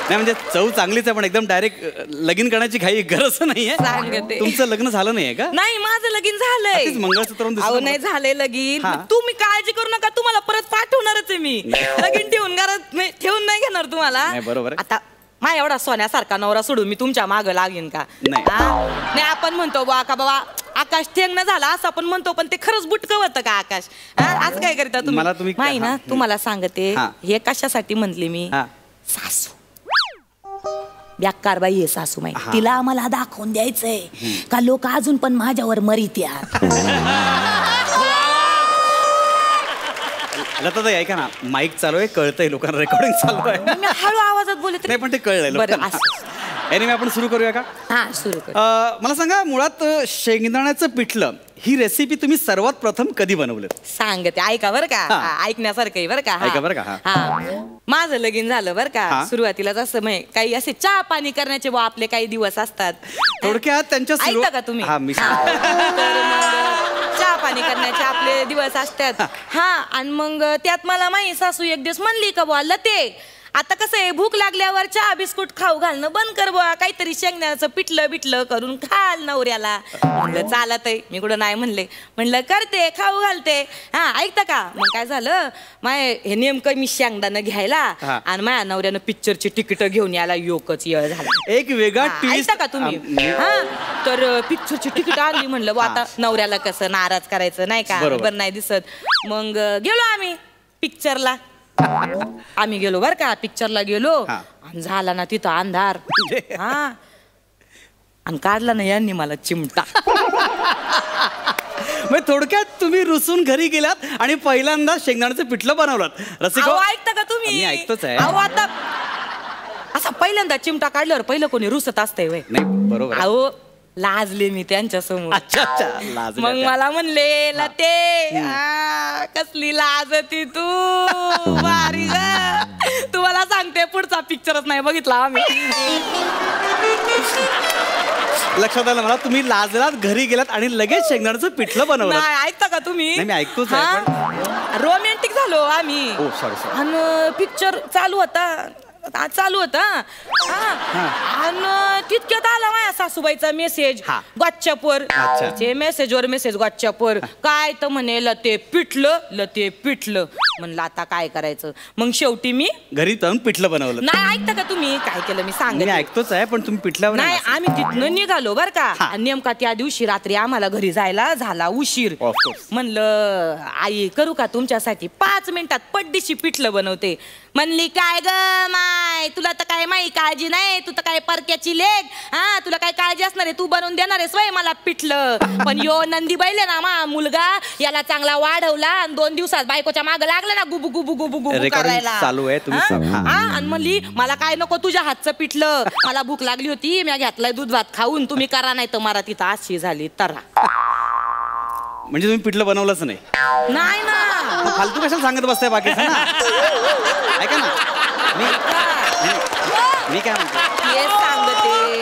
G: नाही म्हणजे चव चांगलीच आहे पण एकदम डायरेक्ट लगीन करण्याची काही गरज नाहीये
H: सांगते
G: तुमचं लग्न झालं नाहीये का
H: नाही माझं लगीन झालंय
G: मंगळसूत्र
H: नाही झालंय लगीन तुम्ही काळजी करू नका तुम्हाला परत पाठवणारच आहे मी लगीन ठेवून नाही घेणार तुम्हाला
G: बरोबर
H: आता मा एवढा सोन्यासारखा नवरा सोडून मी तुमच्या मागं लागेन का नाही आपण म्हणतो बा का बाबा आकाश ठेंगणं झाला असं आपण म्हणतो पण ते खरंच बुटकं होतं का आकाश असं काय करता तुम्ही माही ना तुम्हाला सांगते हे कशासाठी म्हणले मी सासू बेकार बाई आहे सासू माई तिला आम्हाला दाखवून द्यायचंय का लोक अजून पण माझ्यावर मरित्या
G: लता ताई ऐका ना माईक चालू आहे कळतंय लोकांना रेकॉर्डिंग चालू आहे
H: मी हळू आवाजात बोलत
G: नाही पण ते कळलंय एनिवे आपण सुरू करूया का?
H: हा सुरू कर.
G: मला सांगा, मुळात शेंगदाण्याचं पिठलं ही रेसिपी तुम्ही सर्वात प्रथम कधी बनवलं?
H: सांगते, ऐका बरं का. ऐकण्यासारखं बरं का.
G: ऐका बरं का.
H: हा, माझं लगीन झालं बरं का. सुरुवातीलाच असं काही असे चहा पाणी करण्याचे आपले काही दिवस असतात.
G: थोडक्यात त्यांच्या
H: ऐकता का तुम्ही? तर मग चहा पाणी करण्याचे आपले दिवस असतात. हा, आणि मग त्यात मला माझी सासू एक दिवस म्हणली का बुवा लते, आता कसं आहे, भूक लागल्यावर चहा बिस्कुट खाऊ घालणं बंद कर बुवा, काहीतरी शेंगण्याचं पिठलं बिठलं करून खाल नवऱ्याला. म्हणलं चालत आहे, मी कुठं नाही म्हणलं करते, खाऊ घालते. हा, ऐकता का. मग काय झालं, हे नेमकं मी शेंगदाणं घ्यायला आणि माझ्या नवऱ्यानं पिक्चरची तिकीट घेऊन यायला योकच येळ झाला.
G: एक वेगळा
H: ऐकता का तुम्ही. हा, तर पिक्चरची तिकीट आणली. म्हणलं आता नवऱ्याला कसं नाराज करायचं नाही का, बरं नाही दिसत. मग गेलो आम्ही पिक्चरला. आम्ही गेलो बर का, पिक्चरला गेलो आणि झाला ना तिथं अंधार. हा, आणि काढला ना यांनी मला चिमटा.
G: मग थोडक्यात तुम्ही रुसून घरी गेलात आणि पहिल्यांदा शेंगदाण्याचं पिठलं बनवलं. रसिको,
H: ऐकता का तुम्ही.
G: मी ऐकतोच आहे.
H: आता असा पहिल्यांदा चिमटा काढल्यावर पहिलं कोणी रुसत असतंय वय.
G: नाही, बरोबर.
H: अहो लाजले मी त्यांच्या समोर.
G: अच्छा अच्छा.
H: मग मला म्हणले लते, कसली लाजती तू, भारी ग. तुम्हाला सांगते, पुढचा पिक्चरच नाही बघितला आम्ही.
G: लक्षात आलं मला, तुम्ही लाजलात, घरी गेलात आणि लगेच शेंगदाण्याचं पिठलं बनवलं.
H: नाही, ऐकता का तुम्ही.
G: मी ऐकतोच.
H: रोमॅन्टिक झालो आम्ही. आणि पिक्चर चालू होता. आणि तितक्यात आला माझ्या सासूबाईचा मेसेज व्हॉट्सअपवर. मेसेजवर व्हॉट्सअपवर काय तर म्हणे लते पिठलं. म्हणलं आता काय करायचं. मग शेवटी मी
G: घरी जाऊन पिठलं बनवलं.
H: नाही, ऐकता का तुम्ही. काय केलं मी सांगते.
G: ऐकतोच आहे, पण तुम्ही पिठल्यावर
H: नाही, आम्ही तिथनं निघालो बर का. नेमका त्या दिवशी रात्री आम्हाला घरी जायला झाला उशीर. म्हणलं आई करू का तुमच्यासाठी 5 मिनिटात पड्डीशी पिठलं बनवते. म्हणली काय ग माय, तुला तर काय माही काळजी नाही, तू तर काय परक्याची लेग. हा, तुला काय काळजी असणार आहे, तू बनवून देणार आहेस वय मला पिठलं. पण यो नंदी बैल ना मा मुलगा, याला चांगला वाढवला आणि 2 दिवसात बायकोच्या माग लागला ना गुबू गुबू गुबू गुबू करायला.
G: चालू आहे तुम्ही.
H: आणि म्हणली मला काय नको तुझ्या हातचं पिठलं, मला भूक लागली होती, मी घेतलाय दूध भात खाऊन, तुम्ही करा नाही तर मला तिथं अशी झाली तरा.
G: म्हणजे तुम्ही पिठलं बनवलंच नाही.
H: नाही ना,
G: फालतू कशाला सांगत बसताय बाकीचं ना. ऐका ना,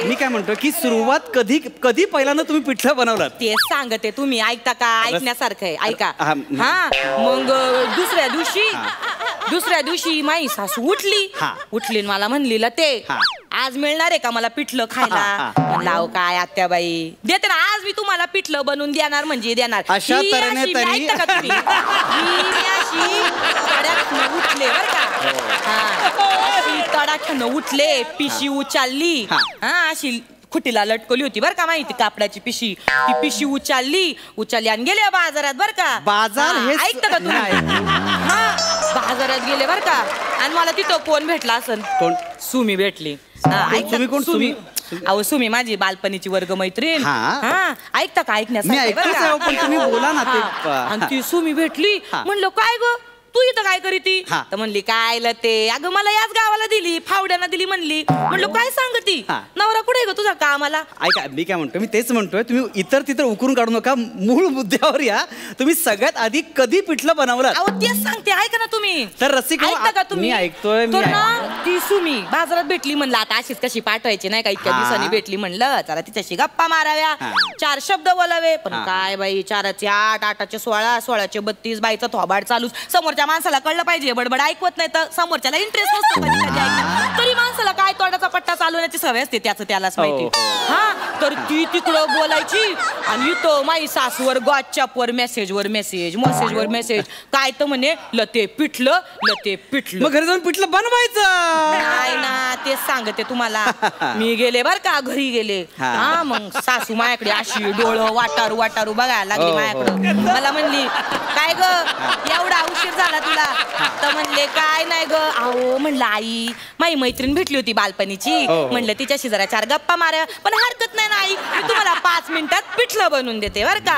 G: मी काय म्हणतो की सुरुवात कधी पहिल्यांदा तुम्ही पिठलं बनवलं
H: तेच सांगते. तुम्ही ऐकता का. ऐकण्यासारखं आहे, ऐका. हा, मग दुसऱ्या दिवशी माई सासू उठली मला म्हणली ते आज मिळणार आहे का मला पिठलं खायला. लाव काय आत्याबाई देते ना, आज मी तुम्हाला पिठलं बनवून देणार म्हणजे देणार.
G: अशा तऱ्हेने
H: ऐकता का तुम्ही. उठले बर का. तडाख्यानं उठले, पिशी उचलली. अशी खुटीला लटकवली होती बर का माहिती, कापडाची पिशी. ती पिशी उचलली आणि गेले बाजारात बर का.
G: बाजार
H: ऐकता का तुम्ही. बाजारात गेले बर का. आणि मला तिथं कोण भेटला असन. कोण. सुमी भेटली.
G: तुम्ही कोण. सुमी.
H: अहो सुमी माझी बालपणीची वर्ग मैत्रीण. ऐकता का.
G: ऐकण्यासाठी पण तुम्ही बोला ना ते.
H: आणि ती सुमी भेटली. म्हणलं काय ग तू इथं काय करीती. तर म्हणली काय लते, अगं मला याच गावाला दिली, फावड्यानं दिली म्हणली. म्हणलं काय सांगती, नवरा कुठे ग तुझा कामाला.
G: ऐका, मी काय म्हणतोय, मी तेच म्हणतोय, तुम्ही इतर तितर उकरून काढू नका, मूळ मुद्द्यावर या. तुम्ही सगळ्यात आधी कधी पिठलं बनवलं.
H: अहो तेच सांगते, ऐका ना तुम्ही.
G: तर रसिक
H: ऐकता का तुम्ही.
G: ऐकतोय.
H: ती सुमी बाजारात भेटली. म्हणलं आता अशीच कशी पाठवायची नाही का, इतक्या दिवसांनी भेटली. म्हणलं जरा तिच्याशी गप्पा माराव्या, 4 शब्द बोलावे. पण काय बाई, 4चे 8, 8चे 16, 16चे 32, बाईचा थोबाड चालूच. समोरच्या माणसाला कळलं पाहिजे, बडबड ऐकवत नाही तर समोरच्याला इंटरेस्ट नसतो तरी माणसाला काय तोंडाचा पट्टा चालवण्याची सवय असते, त्याचं त्यालाच माहिती. हा, तर ती तिकडं बोलायची आणि इथं माई सासूवर व्हॉट्सअपवर मेसेज काय तर म्हणे लते पिठलं.
G: मग घरी जाऊन पिठलं बनवायचं.
H: नाही ना, तेच सांगते तुम्हाला. मी गेले बर का, घरी गेले. हा, मग सासू माझ्याकडे अशी डोळं वाटारू बघायला लागली माझ्याकडे. मला म्हणली काय ग एवढा उशीर झाला तुला. तर म्हणले काय नाही ग. अहो म्हणलं आई माझी मैत्रीण भेटली होती बालपणीची, म्हणलं तिच्याशी जरा 4 गप्पा मारा. पण हरकत नाही ना आई, मी तुम्हाला 5 मिनिटात पिठलं बनवून देते बर का.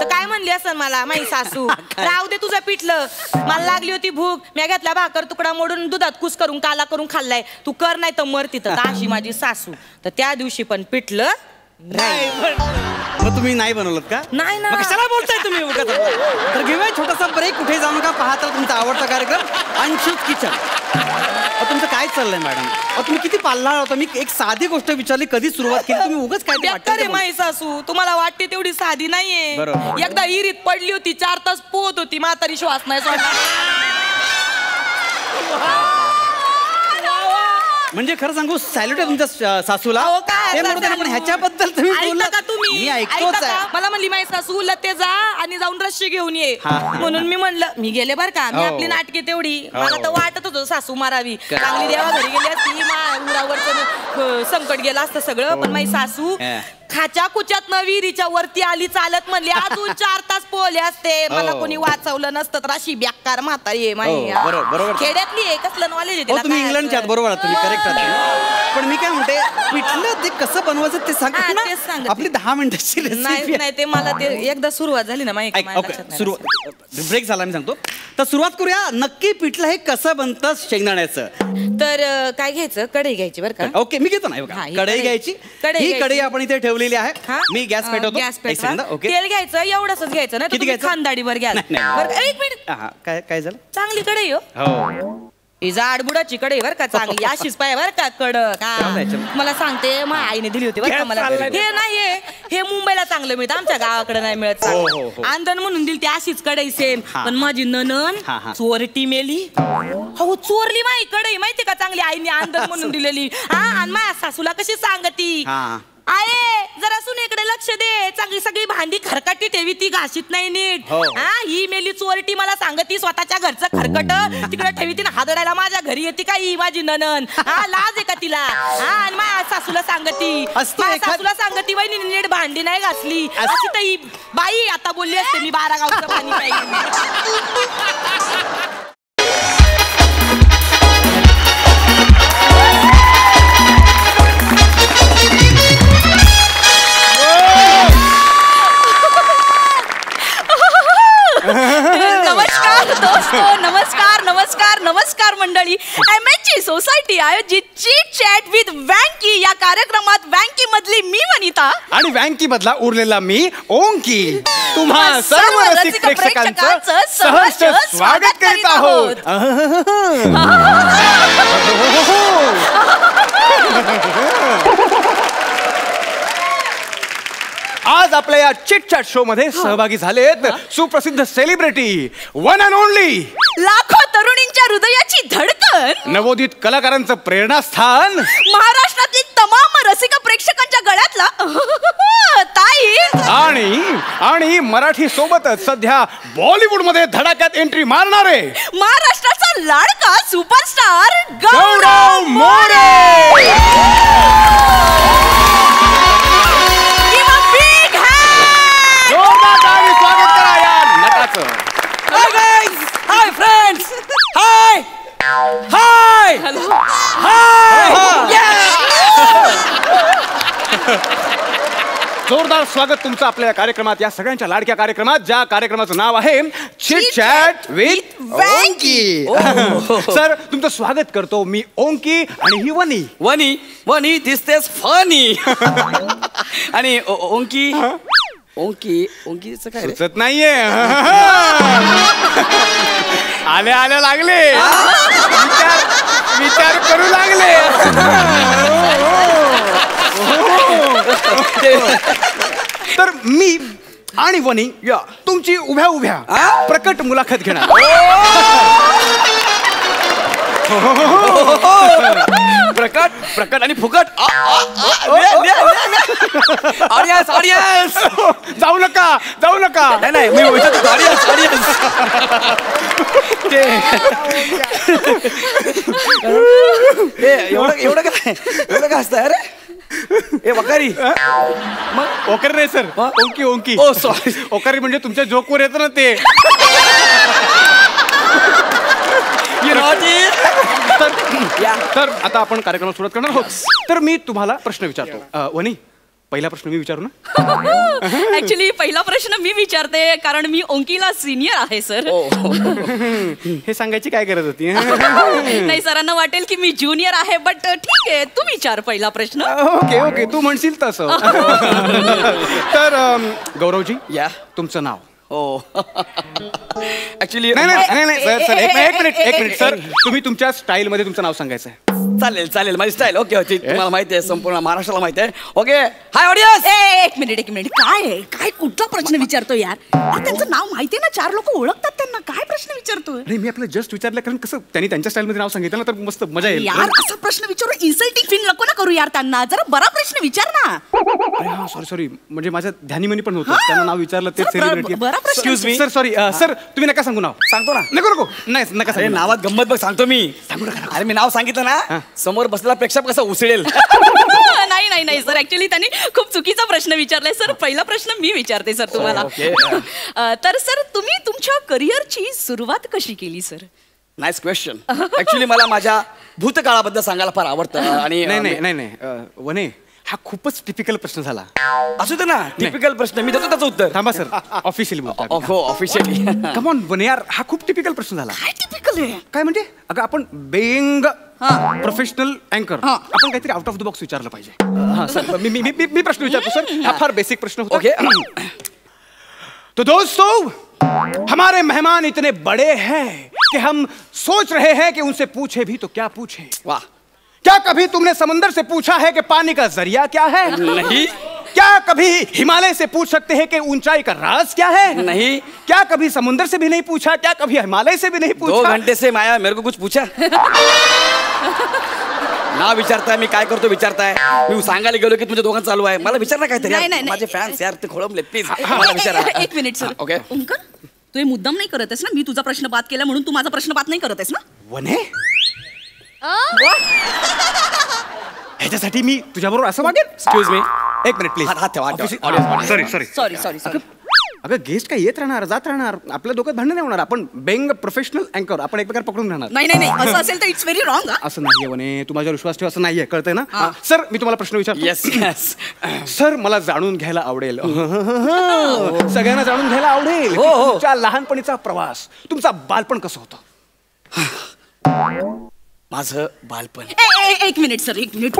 H: तर काय म्हणली असं मला माझी सासू, राहू दे तुझं पिठलं, मला लागली होती भूक, मी घेतला भाकर तुकडा मोडून दुधात कुस करून काला करून खाल्लाय, तू कर नाही तर मर तिथं अशी माझी सासू. तर त्या दिवशी पण पिठलं नाही.
G: मग तुम्ही नाही बनवलं का?
H: नाही ना.
G: मग कशाला बोलताय तुम्ही उगाच? तर घेऊया छोटासा ब्रेक. कुठे जाऊ नका, पाहता तुमचा आवडता कार्यक्रम अंशूज किचन. तुमचं काय चाललंय मॅडम? तुम्ही किती पाल्ला होता. मी एक साधी गोष्ट विचारली, कधी सुरुवात केली तुम्ही? उगाच काय
H: बेकार माई सासू, तुम्हाला वाटते तेवढी साधी नाहीये.
G: बरोबर.
H: एकदा इरीत पडली होती, 4 तास पोहत होती, म्हातारी श्वास नाही सोडला.
G: म्हणजे खरं सांगू, सॅल्यूट आहे तुमच्या सासूला.
H: अहो, काय
G: ते म्हणून पण ह्याच्याबद्दल तुम्ही
H: ऐकता
G: बोललात
H: का तुम्ही?
G: मी ऐकतोच
H: ऐकता
G: आहे.
H: का? मला म्हणली माई सासू लते जा आणि जाऊन रश्शी घेऊन ये.
G: हा.
H: म्हणून मी म्हणलं मी गेले बर का. मी
G: हो.
H: आपली नाटके तेवढी.
G: हो.
H: मला तर वाटत होतं सासू मारावी. चांगली देवा घरी गेली असती, उरावरचं संकट गेलं असतं सगळं. पण माई सासू खाच्या कुच्यात विहिरीच्या वरती आली चालत म्हणली अजून 4 तास पोहले असते. मला कोणी वाचवलं नसतं तर अशी बेकार म्हातारी आहे माई.
G: बरोबर.
H: खेड्यातली आहे, कसलं नॉलेज आहे तिला,
G: तुम्ही
H: काय
G: इंग्लंडच्या आहात,
H: असं?
G: बरोबर आहात तुम्ही, करेक्ट आहात. पण मी काय म्हणते, पिठलं ते कसं बनवायचं ते सांगा
H: हा,
G: ना.
H: तेच सांगते.
G: आपली 10 मिनिटाची रेसिपी.
H: नाही ते मला ते एकदा सुरुवात झाली ना माहिती.
G: सुरुवात ब्रेक झाला मी सांगतो. तर सुरुवात करूया. नक्की पिठलं हे कसं बनतं शेंगदाण्याचं?
H: तर काय घ्यायचं, कढई घ्यायची बरं का.
G: ओके, मी घेतो ना. बघा,
H: ही
G: कढई घ्यायची. ही कढई आपण इथे ठेवलेली आहे. मी गॅस पेटवतो.
H: गॅस
G: एक सेकंद. ओके,
H: तेल घ्यायचं, एवढंच घ्यायचं ना.
G: किती घ्यायचं?
H: खानदाडीवर घ्या. एक मिनिट.
G: काय झालं?
H: चांगली कढई हो. ही जाड बुडाची कढई बर का, चांगली अशीच पाय बर का, कडक. मला सांगते, माझ्या आईने दिली होती बरं का मला. हे नाहीये, हे मुंबईला चांगलं मिळतं, आमच्या गावाकडे नाही मिळत. आंदण म्हणून दिली ती अशीच कढई सेम. पण माझी ननन चोरटी मेली. हो, चोरली माई कढई माहिती का, चांगली आईने आंदण म्हणून दिलेली. आणि माझ्या सासूला कशी सांगती, आहे जरा सुनेकडे लक्ष दे, चांगली सगळी भांडी खरकटी ठेवी, ती घाशीत नाही नीट. ही मेली चोरटी मला सांगती स्वतःच्या घरचं खरकट तिकडे ठेवी, ती हादडायला माझ्या घरी येते का ही माझी ननन. लाज आहे का तिला? आणि माझ्या सासूला सांगती, सासूला सांगती वहिनी नीट भांडी नाही घासली. अशी तर ही बाई आता बोलली असते मी 12 गावचं पाणी प्यायला.
I: नमस्कार दोस्तों, नमस्कार नमस्कार नमस्कार मंडळी. MHG सोसायटी आयोजित चीट चॅट विथ वँकी या कार्यक्रमात वँकी मधली मी वनिता
B: आणि वँकी मधला उरलेला मी ओंकी तुम्हा सर्व रसिक प्रेक्षकांचं सहर्ष स्वागत करीत आहोत. आज आपल्या या चिट चॅट शो मध्ये सहभागी झालेत सुप्रसिद्ध सेलिब्रिटी, वन अँड ओनली,
I: लाखो तरुणींच्या हृदयाची धडकन,
B: नवोदित कलाकारांचं प्रेरणास्थान,
I: महाराष्ट्रातील तमाम रसिक प्रेक्षकांच्या गळ्यातला ताई
B: आणि मराठी सोबतच सध्या बॉलिवूड मध्ये धडाक्यात एंट्री मारणारे
I: महाराष्ट्राचा लाडका सुपरस्टार
B: गौरव मोरे. स्वागत करा या नटाचं.
F: हाय फ्रेंड्स, हाय हाय
B: जोरदार स्वागत तुमचं आपल्या या कार्यक्रमात, या सगळ्यांच्या लाडक्या कार्यक्रमात, ज्या कार्यक्रमाचं नाव आहे चिट चॅट विथ वँकी. सर, तुमचं स्वागत करतो मी ओंकी आणि ही वनी.
F: वनी दिसतेस फनी. आणि ओंकी ओंकीचं काय
B: सुचत नाहीये. आल्या लागले, विचार करू लागले. तर मी आणि वनी तुमची उभ्या प्रकट मुलाखत घेणार.
F: प्रकट आणि फुकट. ऑडियन्स
B: जाऊ नका.
F: नाही मी ऑडियन्स. एवढं काय असतं अरे? ए वकारी.
B: मग ओकारी नाही सर, ओंकी.
F: ओ सॉरी,
B: ओकारी म्हणजे तुमच्या जोकवर येतं ना ते. तर आता आपण कार्यक्रम सुरुवात करणार आहोत. तर मी तुम्हाला प्रश्न विचारतो. वनी, पहिला प्रश्न मी विचारू ना?
I: ऍक्च्युली पहिला प्रश्न मी विचारते कारण मी ओंकीला सिनियर आहे सर.
B: हे सांगायची काय गरज होती?
I: नाही, सरांना वाटेल की मी ज्युनियर आहे, बट ठीक आहे, तू विचार पहिला प्रश्न.
B: ओके ओके, तू म्हणशील तसं. तर गौरवजी,
F: या
B: तुमचं नाव?
F: हो ऍक्च्युली
B: नाही सर, एक मिनिट सर, तुम्ही तुमच्या स्टाईल मध्ये तुमचं नाव सांगायचं आहे.
F: चालेल माझी स्टाईल. ओके ओके, तुम्हाला माहिती आहे, संपूर्ण महाराष्ट्राला माहिती आहे. ओके, हाय ऑडियन्स.
I: एक मिनिट काय कुठला प्रश्न विचारतो यार? त्यांचं नाव माहिती आहे ना, 4 लोक ओळखतात त्यांना, काय प्रश्न विचारतोय?
B: नाही, मी आपलं जस्ट विचारलं कारण कसं त्यांनी त्यांच्या स्टाईल मध्ये नाव सांगितलं ना, तर मस्त मजा येईल.
I: यार असा प्रश्न विचारून इन्सल्टिंग फील नको ना करू यार त्यांना, जरा बरा प्रश्न विचार ना.
B: अरे सॉरी, म्हणजे माझ्या ध्यानीमनी पण होतं, त्यांना नाव विचारलं ते celebrity.
F: Excuse me
B: sir, sorry sir, तुम्ही नका सांगू नाव.
F: सांगतो ना.
B: नको नाही नका
F: अरे
B: सांगू.
F: नावात गंमत बघ, सांगतो मी. अरे मी नाव सांगितलं ना, समोर बसलेला प्रेक्षक कसा उचलेल.
I: नाही सर, ऍक्च्युली त्यांनी खूप चुकीचा प्रश्न विचारलाय सर. पहिला प्रश्न मी विचारते सर तुम्हाला. तर सर, तुम्ही तुमच्या करिअरची सुरुवात कशी केली सर?
F: Nice question. ऍक्च्युली मला माझ्या भूतकाळाबद्दल सांगायला फार आवडतं. आणि
B: नाही वने, हा खूपच टिपिकल प्रश्न झाला.
F: असू दे ना, टिपिकल प्रश्न, मी देतो त्याचं उत्तर.
B: थांबा सर, ऑफिशियली बोलतो.
F: हो ऑफिशियली.
B: कम ऑन वने यार, हा खूप टिपिकल प्रश्न झाला.
I: काय टिपिकल आहे?
B: काय म्हणजे? अगं आपण बेंग प्रोफेशनल अँकर, आपण काहीतरी आउट ऑफ द बॉक्स विचारलं पाहिजे. हा सर, मी प्रश्न विचारतो सर. हा फार बेसिक प्रश्न होता.
F: ओके.
B: तो दोस्तों, हमारे मेहमान इतने बड़े हैं कि हम सोच रहे हैं कि उनसे पूछे भी तो क्या पूछे.
F: वाह.
B: क्या कभी तुमने समंदर से पूछा है कि पानी का जरिया क्या है?
F: नहीं.
B: क्या कभी हिमालय से पूछ सकते हैं कि ऊंचाई का राज क्या है?
F: नहीं.
B: क्या कभी समुद्र से भी नहीं पूछा? क्या कभी हिमालय से भी नहीं पूछा?
F: 2 घंटे से माया मेरे को कुछ पूछा ना विचारताय, मी काय करतो विचारताय. मी सांगायला गेलो की तुमच्या दोघांचं चालू आहे, मला विचार ना काहीतरी. माझे फॅन्स यार ते खोळंबले, प्लीज मला विचारा.
I: एक मिनिट सर.
F: ओके.
I: ओंकार, तू हे मुद्दाम नाही करत आहेस ना? मी तुझा प्रश्न बाद केला म्हणून तू माझा प्रश्न बाद नाही करत आहेस ना?
B: वने, ह्याच्यासाठी मी तुझ्याबरोबर असं वागेन?
F: एक्सक्यूज मी,
B: एक मिनिट प्लीज.
F: हात ठेवा.
B: सॉरी. अगं गेस्ट काय येत राहणार, जात राहणार, आपल्या डोक्यात भांडण नाही होणार. आपण बेंग प्रोफेशनल अँकर, आपण एकमेकांना पकडून राहणार.
I: नाही असं असेल तर इट्स व्हेरी रॉंग.
B: असं नाहीये वने, तू माझ्यावर विश्वास ठेव, असं नाहीये, कळतंय ना? सर, मी तुम्हाला प्रश्न विचारतो.
F: येस.
B: सर, मला जाणून घ्यायला आवडेल, सगळ्यांना जाणून घ्यायला आवडेल
F: हो.
B: तुमच्या लहानपणीचा प्रवास, तुमचा बालपण कसं होतं?
F: माझं बालपण.
I: एक मिनिट सर, एक मिनिट.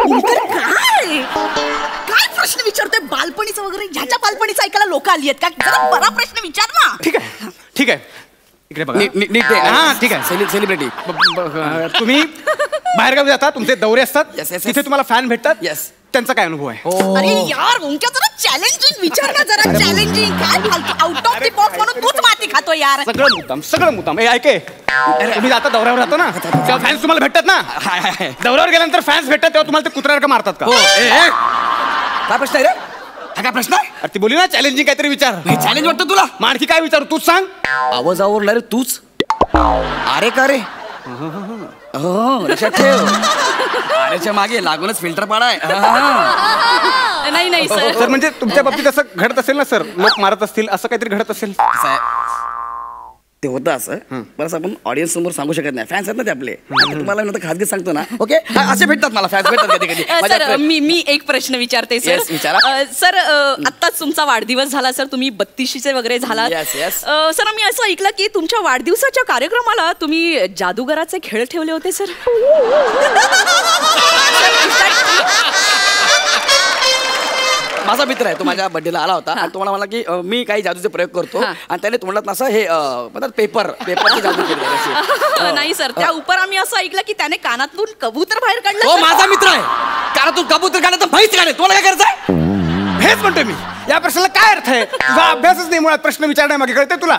I: काय प्रश्न विचारतोय बालपणीचं वगैरे? ह्याच्या बालपणीचं ऐकायला लोक आली आहेत का? जरा बरा प्रश्न विचार ना.
B: ठीक आहे इकडे बघा.
F: नीट.
B: हा ठीक आहे.
F: सेलिब्रिटी.
B: तुम्ही बाहेरगावी जाता, तुमचे दौरे असतात,
F: Yes.
B: तिथे तुम्हाला फॅन भेटतात.
F: येस.
B: त्यांचा काय अनुभव आहे?
I: अरे यार, ओंक्या जरा चॅलेंजिंग विचार ना, जरा चॅलेंजिंग. काय आउट ऑफ द बॉक्स म्हणून तूच माती खातो यार.
B: सगळं मुद्दाम. ऐके, तुम्ही आता दौऱ्यावर राहतो ना, तेव्हा फॅन्स तुम्हाला भेटतात ना. दौऱ्यावर गेल्यानंतर फॅन्स भेटतात, तेव्हा तुम्हाला ते कुत्र्यासारखं मारतात का?
F: काय प्रश्न आहे रे? हा काय प्रश्न आहे?
B: अरे ती बोली ना, चॅलेंजिंग काहीतरी विचार.
F: चॅलेंज वाटतं तुला?
B: मग आणखी काय विचारू, तूच सांग.
F: आवाज आवरला रे तूच. अरे का रे? हो, लक्षात ठेव. अरेच्या मागे लागूनच फिल्टर पाडाय.
I: नाही
B: सर, म्हणजे तुमच्या बाबतीत असं घडत असेल ना सर, लोक मारत असतील, असं काहीतरी घडत असेल?
F: ते होतं असं, बरं आपण ऑडियन्स समोर सांगू शकत नाही, फॅन्स आहेत ना ते आपले. तुम्हाला नंतर खासगी सांगतो ना. ओके, असे भेटतात मला, फॅन्स भेटतात कधी कधी.
I: सर, मी एक प्रश्न विचारते सर. सर, आत्ताच तुमचा वाढदिवस झाला सर, तुम्ही 32शीचे वगैरे झालात. सर, मी असं ऐकलं की तुमच्या वाढदिवसाच्या कार्यक्रमाला तुम्ही जादूगराचे खेळ ठेवले होते सर.
F: माझा मित्र आहे, तो माझ्या बर्थडेला आला होता आणि तुम्हाला म्हणला की मी काही जादूचे प्रयोग करतो आणि त्याने तोंडात असं हे पेपरची जादू केली.
I: नाही सर, त्या उपर आम्ही असं ऐकलं की त्याने कानातून कबूतर बाहेर काढलं.
F: हो, माझा मित्र आहे. कानातून कबूतर काढलं तर माहिती काढेल. तुम्हाला काय करायचंय?
B: हेच म्हणतोय मी, या प्रश्नाला काय अर्थ आहे? तुझा अभ्यासच नाही मुळात, प्रश्न विचारण्यामागे. कळते तुला?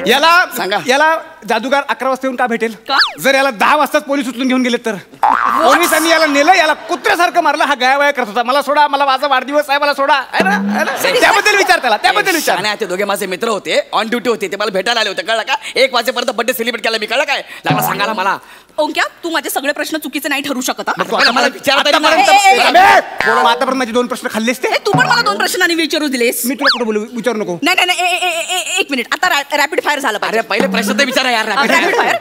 B: याला जादूगार 11 वाजता येऊन का भेटेल? जर याला 10 वाजताच पोलीस उचलून घेऊन गेले तर? पोलिसांनी याला नेलं, याला कुत्र्यासारखं मारलं, हा गायवाया करत होता. मला सोडा, मला माझा वाढदिवस आहे, मला सोडा. त्याबद्दल विचार त्याला, त्याबद्दल विचार.
F: आणि ते दोघे माझे मित्र होते, ऑन ड्युटी होते, ते मला भेटायला आले होते. कळलं का? 1 वाजेपर्यंत बर्थडे सेलिब्रेट केला मी. कळलं काय? लागला सांगायला मला.
I: ओंक्या, तू माझे सगळे प्रश्न चुकीचे नाही ठरू शकत.
F: मला विचारता
B: आतापर्यंत माझे 2 प्रश्न खाल्लेस ते.
I: तू पण मला 2 प्रश्नांनी विचारू दिलेस.
B: मी तुला कुठं बोलू, विचारू नको.
I: नाही, एक मिनिट. आता रॅपिड फायर झालं पाहिजे.
F: पहिले प्रश्न तर विचारा यार.
I: Rapid fire.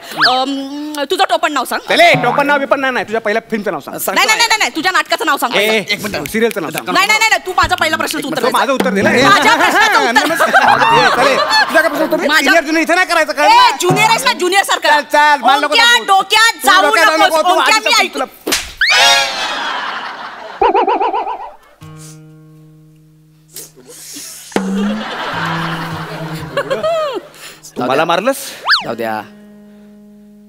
I: तुझं टोपण नाव सांग.
B: टोपण नाव बिपण नाही, तुझ्या पहिल्या फिल्मचं नाव सांग.
I: नाही नाही नाही नाही, तुझ्या नाटकाचं नाव सांग.
B: एक मिनिट, सिरियलचं नाव सांग.
I: नाही नाही नाही, तू माझा पहिला प्रश्नाचं उत्तर दे.
B: माझं उत्तर दे ना.
I: माझ्या प्रश्नाचं उत्तर.
B: इथे नाही करायचं का?
I: ज्युनियर आहेस ना, ज्युनियर सारखं.
B: चाल, मला नको दाखवू.
I: डोक्यात जाऊ नकोस. ओंक्या, मी ऐकलं.
B: मला मारलंस?
F: जाऊ द्या,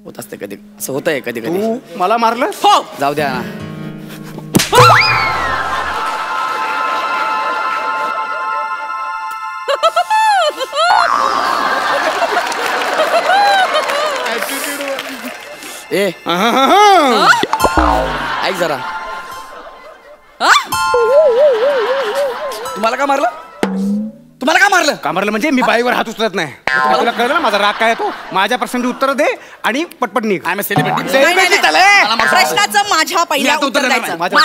F: होत असते कधी, असं होतंय कधी कधी.
B: तू मला मारलंस?
I: हो.
F: जाऊ द्या ना. ए ऐक जरा, तुम्हाला का मारलं? तुम्हाला का मारलं?
B: का मारलं म्हणजे मी बाईवर हात उचलत नाही. तुला कळलं ना माझा राग काय तो? माझ्या प्रश्नांची उत्तर दे आणि पटपट निघ.
F: I am celebrity.
I: प्रश्नाचं माझ्या पहिल्या उत्तर द्यायचं. माझं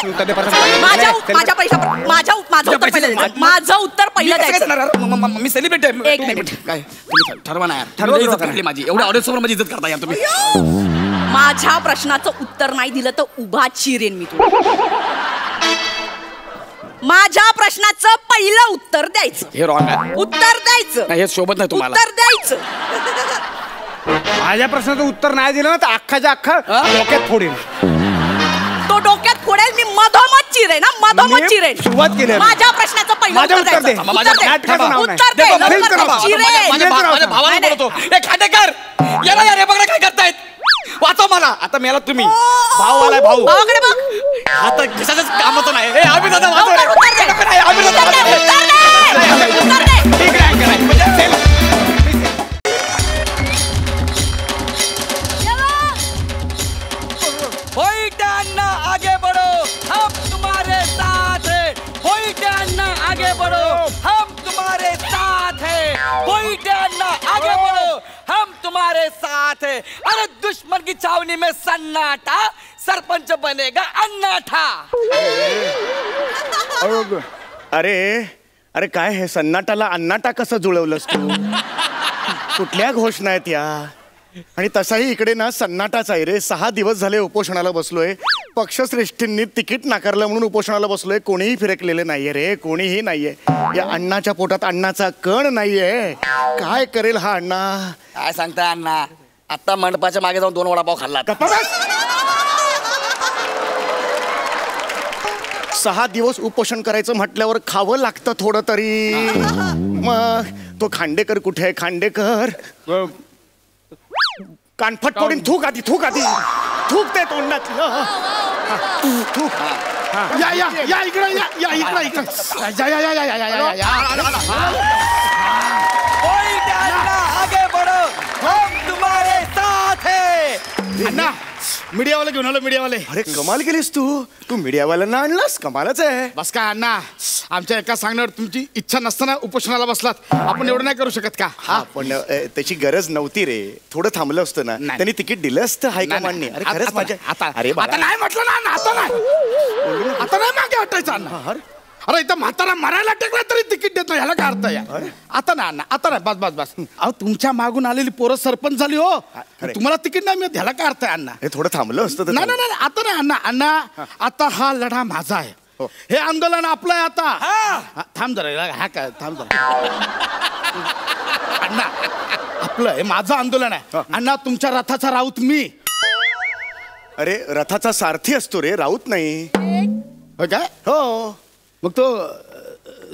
I: उत्तर पहिलं द्यायचं.
F: मी सेलिब्रिटी आहे.
I: एक मिनिट.
F: काय तुम्ही ठरवा ना यार. ठरवा माझी. एवढ्या ऑडियन्स समोर माझी इज्जत करता यार तुम्ही.
I: माझ्या प्रश्नाचं उत्तर नाही दिलं तर उभा चिरेन मी तुला. माझ्या प्रश्नाचं पहिलं उत्तर द्यायचं.
F: हे रॉंग आहे.
I: उत्तर द्यायचं.
F: हे शोभत नाही तुम्हाला.
I: उत्तर द्यायचं.
B: माझ्या प्रश्नाचं उत्तर नाही दिलं ना तर अख्खाच्या अख्खा डोक्यात फोडेल.
I: तो डोक्यात फोडेल मी. मधोमध चिरेन ना, मधोमध चिरेन.
B: सुरुवात केली.
I: माझ्या प्रश्नाचं पहिलं उत्तर द्यायचं.
B: उत्तर दे.
F: माझ्या भावाला बोलतो. ए खांडेकर, या ना यार, हे बघा काय करतायत. वाचव मला. आता मेला तुम्ही. भाऊ आलाय, भाऊ.
I: भावाकडे बघ.
F: आता कशाच कामाचं नाही. ए आम्ही दादा वाचव रे.
I: उत्तर दे.
F: ठीक आहे. अन्ना आगे बढ़ो, हम तुम्हारे साथ हैं. अन्ना आगे बढ़ो, हम तुम्हारे साथ हैं. अन्ना आगे बढ़ो, हम तुम्हारे साथ हैं. अरे दुश्मन की छावनी में सन्नाटा, सरपंच बनेगा अन्नाठा.
D: अरे अरे काय हे सन्नाटाला अन्नाटा कसं जुळवलंस तू? कुठल्या घोषणा आहेत या? आणि तसाही इकडे ना सन्नाटाच आहे रे. 6 दिवस झाले उपोषणाला बसलोय. पक्षश्रेष्ठींनी तिकीट नाकारलं म्हणून उपोषणाला बसलोय. कोणीही फिरकलेलं नाहीये रे, कोणीही नाहीये. या अण्णाच्या पोटात अण्णाचा कण नाहीये. काय करेल हा अण्णा?
F: काय सांगताय अण्णा? आता मंडपाच्या मागे जाऊन 2 वडापाव खाल्ला.
D: 6 दिवस उपोषण करायचं म्हटल्यावर खावं लागतं थोडं तरी. मग तो खांडेकर कुठे आहे? खांडेकर कानफट फोडीन. थूक आधी थूक ते तोंडात. थूक. या इकडे या इकडे.
F: आगे बढ़ो, हम तुम्हारे साथ हैं.
D: अण्णा मीडियावाला घेऊन आलो. मीडियावाले. अरे कमाल केलीस तू मीडियावाल्यांना आणलास. कमालच आहे.
J: बस काय अण्णा, आमच्या एका सांगण्यावर तुमची इच्छा नसताना उपोषणाला बसलात. आपण एवढं नाही करू शकत का?
D: हा पण त्याची गरज नव्हती रे. थोडं थांबलं असतं ना, त्यांनी तिकीट दिलं असतं हायकमांडने. अरे खरंच माझ्या
J: आता नाही म्हटलं ना. आता नाही मागे हटायचं अण्णा. अरे इथं म्हातारा मरायला टेकला तरी तिकीट देत नाही. ह्याला काय अर्थ आहे? आता नाही अण्णा, आता नाही. बस. अहो तुमच्या मागून आलेली पोरं सरपंच झाली हो. तुम्हाला तिकीट नाही मिळत. ह्याला काय अर्थ आहे अण्णा?
D: हे थोडं थांबलं असतं.
J: नाही आता नाही अण्णा. आता हा लढा माझा आहे. हे आंदोलन आपलं आहे आता. थांब जरा. हा काय थांब जरा अण्णा. आपलं हे माझं आंदोलन आहे अण्णा. तुमच्या रथाचा राऊत मी.
D: अरे रथाचा सारथी असतो रे, राऊत नाही.
J: काय? हो. मग तो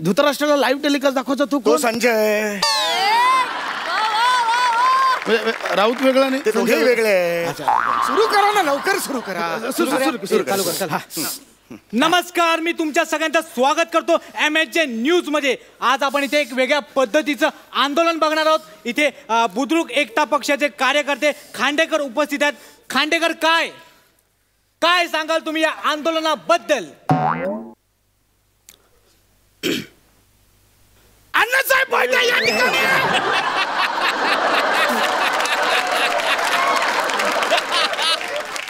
J: धृतराष्ट्राला लाईव्ह टेलिकास्ट दाखवायचा तो
D: संजय.
J: राऊत वेगळा नाही,
D: ते दोघेही वेगळे. सुरू करा ना, लवकर सुरू करा.
K: नमस्कार, मी तुमच्या सगळ्यांचं स्वागत करतो MHJ न्यूज मध्ये. आज आपण इथे एक वेगळ्या पद्धतीचं आंदोलन बघणार आहोत. इथे बुद्रुक एकता पक्षाचे कार्यकर्ते खांडेकर उपस्थित आहेत. खांडेकर, काय सांगाल तुम्ही या आंदोलनाबद्दल?
J: अण्णासाहेब या ठिकाणी.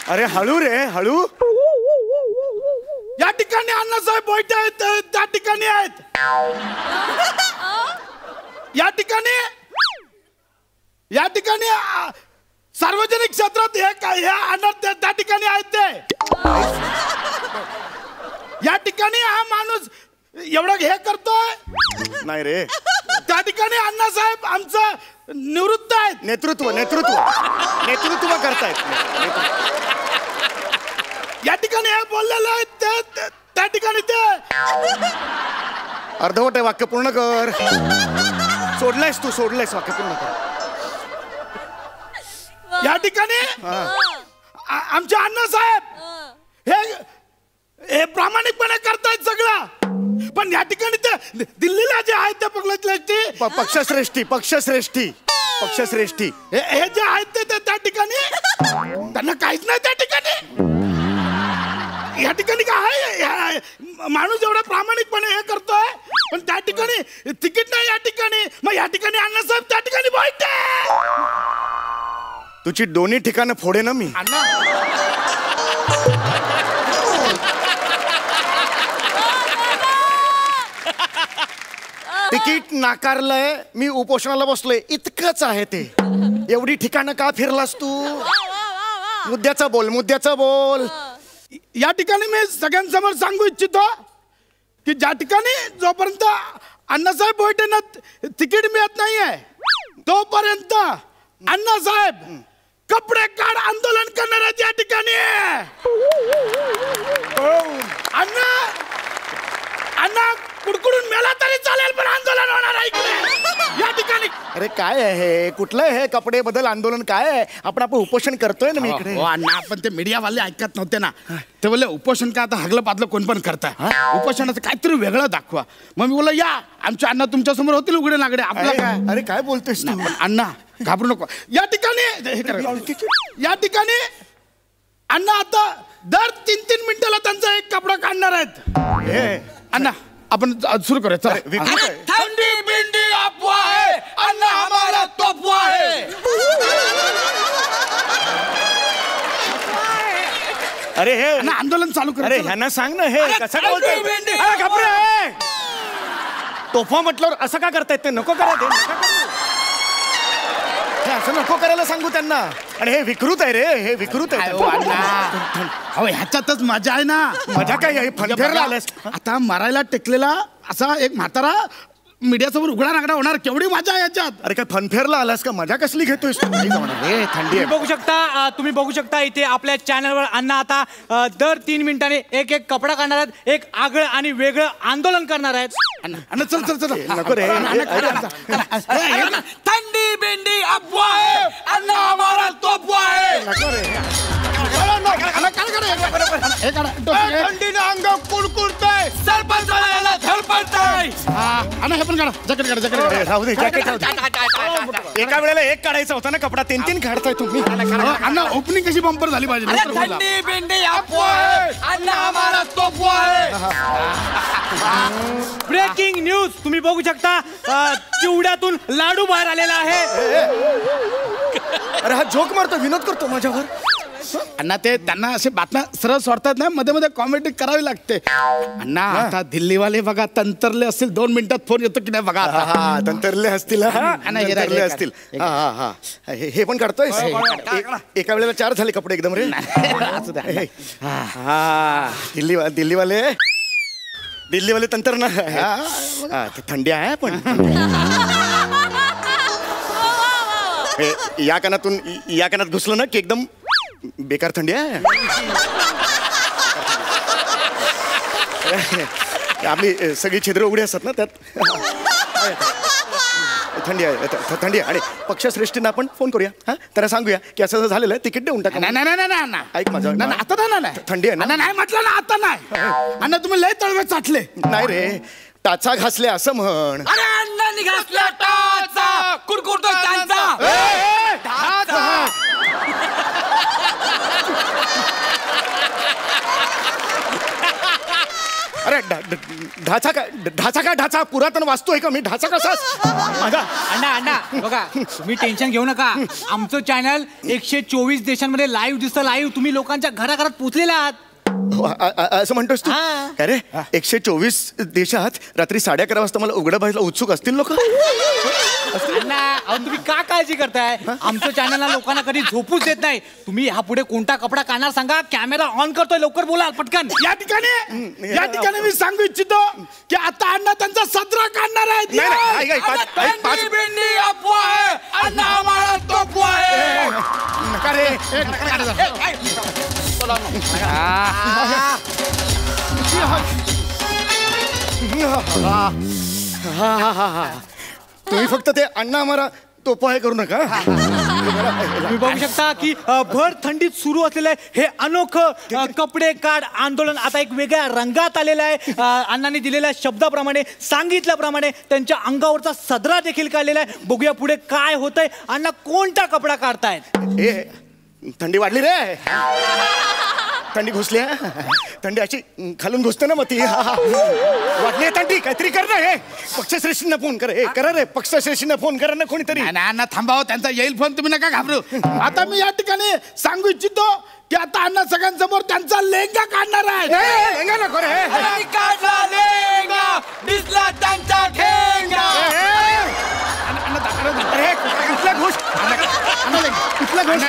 D: अरे हळू रे, हळू.
J: या ठिकाणी अण्णासाहेब बोलत आहेत. त्या ठिकाणी आहेत. या ठिकाणी सार्वजनिक क्षेत्रात हे अनर्थ त्या ठिकाणी आहेत ते. या ठिकाणी हा माणूस एवढं हे करतोय.
E: नाही रे,
J: त्या ठिकाणी अण्णासाहेब आमचं निवृत्त आहेत.
E: नेतृत्व करतायत.
J: या ठिकाणी हे बोललेलं आहे त्या ठिकाणी ते
E: अर्धवट आहे, वाक्य पूर्ण कर. सोडलंयस वाक्य पूर्ण कर.
J: या ठिकाणी आमचे अण्णासाहेब हे प्रामाणिकपणे करतायत सगळं. पण या ठिकाणी ते दिल्लीला जे आहेत ते
E: पक्षश्रेष्ठी
J: हे जे आहेत ते त्या ठिकाणी त्यांना काहीच नाही. त्या ठिकाणी या ठिकाणी काय माणूस एवढा प्रामाणिकपणे हे करतोय, पण त्या ठिकाणी तिकीट नाही. या ठिकाणी मग या ठिकाणी अण्णासाहेब त्या ठिकाणी वाईट आहे.
E: तुझी दोन्ही ठिकाणं फोडे ना मी. तिकीट नाकारलंय, मी उपोषणाला बसलोय, इतकंच आहे ते. एवढी ठिकाणं का फिरलास तू? मुद्द्याचं बोल.
J: या ठिकाणी मी सगळ्यांसमोर सांगू इच्छितो की ज्या ठिकाणी जोपर्यंत अण्णासाहेब भोईटेंना तिकीट मिळत नाहीये तोपर्यंत अण्णासाहेब कपडे काढ आंदोलन करणार आहेत. या ठिकाणी अण्णा कुडकुडून मेला तरी चालेल, पण आंदोलन होणार आहे इकडे. या ठिकाणी
E: अरे काय आहे, कुठलं हे कपडे बदल आंदोलन काय आहे? आपण उपोषण करतोय ना मी इकडे.
J: अण्णा, पण ते मीडियावाले ऐकत नव्हते ना. ते बोलले उपोषण काय आता हगलं पातलं कोण पण करताय, उपोषणाचं काहीतरी वेगळं दाखवा. मग मी बोललो या आमचे अण्णा तुमच्या समोर होतील उघडे नागडे. आपलं काय?
E: अरे काय बोलतोयस तू?
J: अण्णा घाबरू नको. या ठिकाणी अण्णा आता दर 3-3 मिनिटाला त्यांचा एक कपडा काढणार आहेत. अण्णा आपण सुरू करूया.
F: ठंडी बिंडी अफवा है, अन्ना हमारा तोफवा है.
E: अरे हे
J: आंदोलन चालू कर.
E: अरे ह्यांना सांग ना, हे कसं बोलतोय? तोफा म्हटल्यावर असं का करतायत ते? नको करा ते. असं नको करायला सांगू त्यांना. आणि हे विकृत आहे रे, हे विकृत आहे.
J: ह्याच्यातच मजा आहे ना.
E: मजा काय? फनफेरला आलास
J: आता मारायला टेकलेला असा एक म्हातारा मीडियासमोर उघडा नागडा होणार. केवढी मजा आहे याच्यात.
E: अरे काय फनफेरला आलास का? मजा कसली घेतोय? थंडी
K: तुम्ही बघू शकता इथे आपल्या चॅनलवर अण्णा आता दर 3 मिनिटांनी एक कपडा काढणार आहेत, एक आगळं आणि वेगळं आंदोलन करणार आहेत.
J: अण्णा चल
E: नको रे.
F: ठंडी बिंडी अफवा है, अन्ना हमारा तोफवा है.
E: नको रे.
J: थंडीनं अंग कुडकुडतंय,
F: सरपंचाला धडपडतंय.
J: हे पण काढा. जॅकेट काढा.
E: राहू दे, जॅकेट राहू दे. एका वेळेला एक काढायचा होता ना कपडा, 3-3 काढताय तुम्ही.
J: अण्णा ओपनिंग कशी बंपर झाली पाहिजे.
F: ठंडी बिंडी अफवा है, अन्ना हमारा तोफवा है.
K: ब्रेकिंग न्यूज तुम्ही बघू शकता, चिवड्यातून लाडू बाहेर आलेला आहे.
E: अरे हा जोक मारतो, विनोद करतो माझ्यावर.
J: अण्णा ते त्यांना असे बातम्या सरळ सोडतात ना, मध्ये मध्ये कॉमेडी करावी लागते. अण्णा आता दिल्लीवाले बघा तंतरले असतील, 2 मिनिटात फोन येतो की नाही बघा.
E: तंतरले असतील. हे पण काढतोय. एका वेळेला 4 झाले कपडे एकदम रे. दिल्लीवाले तंतर ना. थंडी आहे पण या कानात घुसलं ना की एकदम बेकार थंडी आहे. आपली सगळी छिद्र उघडी असतात ना, त्यात थंडी आहे. आणि पक्षश्रेष्ठींना आपण फोन करूया. त्यांना सांगूया की असं झालेलं आहे, तिकीट देऊन टाका.
J: नाही
E: ऐक माझं.
J: आता नाही.
E: थंडी आहे ना.
J: नाही म्हटलं ना, आता नाही. अण्णा तुम्ही लय तळवे चाटले.
E: नाही रे, टाचा घासले असं म्हण.
F: अरे अण्णा निघासल्या टाचा, कुडकुडतो त्यांचा.
E: अरे ढाचा पुरातन वास्तू आहे का मी? ढाचा कसा माझा?
K: अण्णा बघा, तुम्ही टेन्शन घेऊ नका. आमचं चॅनल 124 देशांमध्ये लाईव्ह दिसतं. लाईव्ह तुम्ही लोकांच्या घराघरात पोहोचलेला आहात.
A: असं म्हणतोस तू काय रे 124 देशात रात्री 11:30 वाजता मला उघडं पाहायला उत्सुक असतील लोक.
K: तुम्ही का काळजी करताय? आमच्या चॅनलला लोकांना कधी झोपूच देत नाही. तुम्ही हा पुढे कोणता कपडा काढणार सांगा, कॅमेरा ऑन करतोय, लवकर बोला पटकन.
J: या ठिकाणी मी सांगू इच्छितो की आता अण्णा त्यांचा सदरा काढणार आहेत.
F: अण्णा हमारा तोफा है.
J: नका रे.
A: तुम्ही फक्त ते अण्णा आम्हाला तोफा करू नका.
K: तुम्ही बघू शकता की भर थंडीत सुरू असलेलं हे अनोखं कपडे काढ आंदोलन आता एक वेगळ्या रंगात आलेलं आहे. अण्णांनी दिलेल्या शब्दाप्रमाणे सांगितल्याप्रमाणे त्यांच्या अंगावरचा सदरा देखील काढलेला आहे. बघूया पुढे काय होतंय. अण्णा कोणता कपडा काढतायत?
A: थंडी वाढली रे. थंडी घुसली. थंडी अशी खालून घुसते ना मग ती वाटली थंडी. काहीतरी कर ना. हे पक्षश्रेष्ठींना फोन कर. हे करा रे पक्षश्रेष्ठींना फोन करा ना कोणीतरी.
J: अण्णा थांबावं, त्यांचा येईल फोन, तुम्ही नका घाबरू. आता मी या ठिकाणी सांगू इच्छितो की आता अण्णा सगळ्यांसमोर त्यांचा लेंगा काढणार आहे.
A: लेंगा नको रे.
F: काढला लेंगा दिसला त्यांचा ठेंगा.
A: कुठला घोष कुठला घोष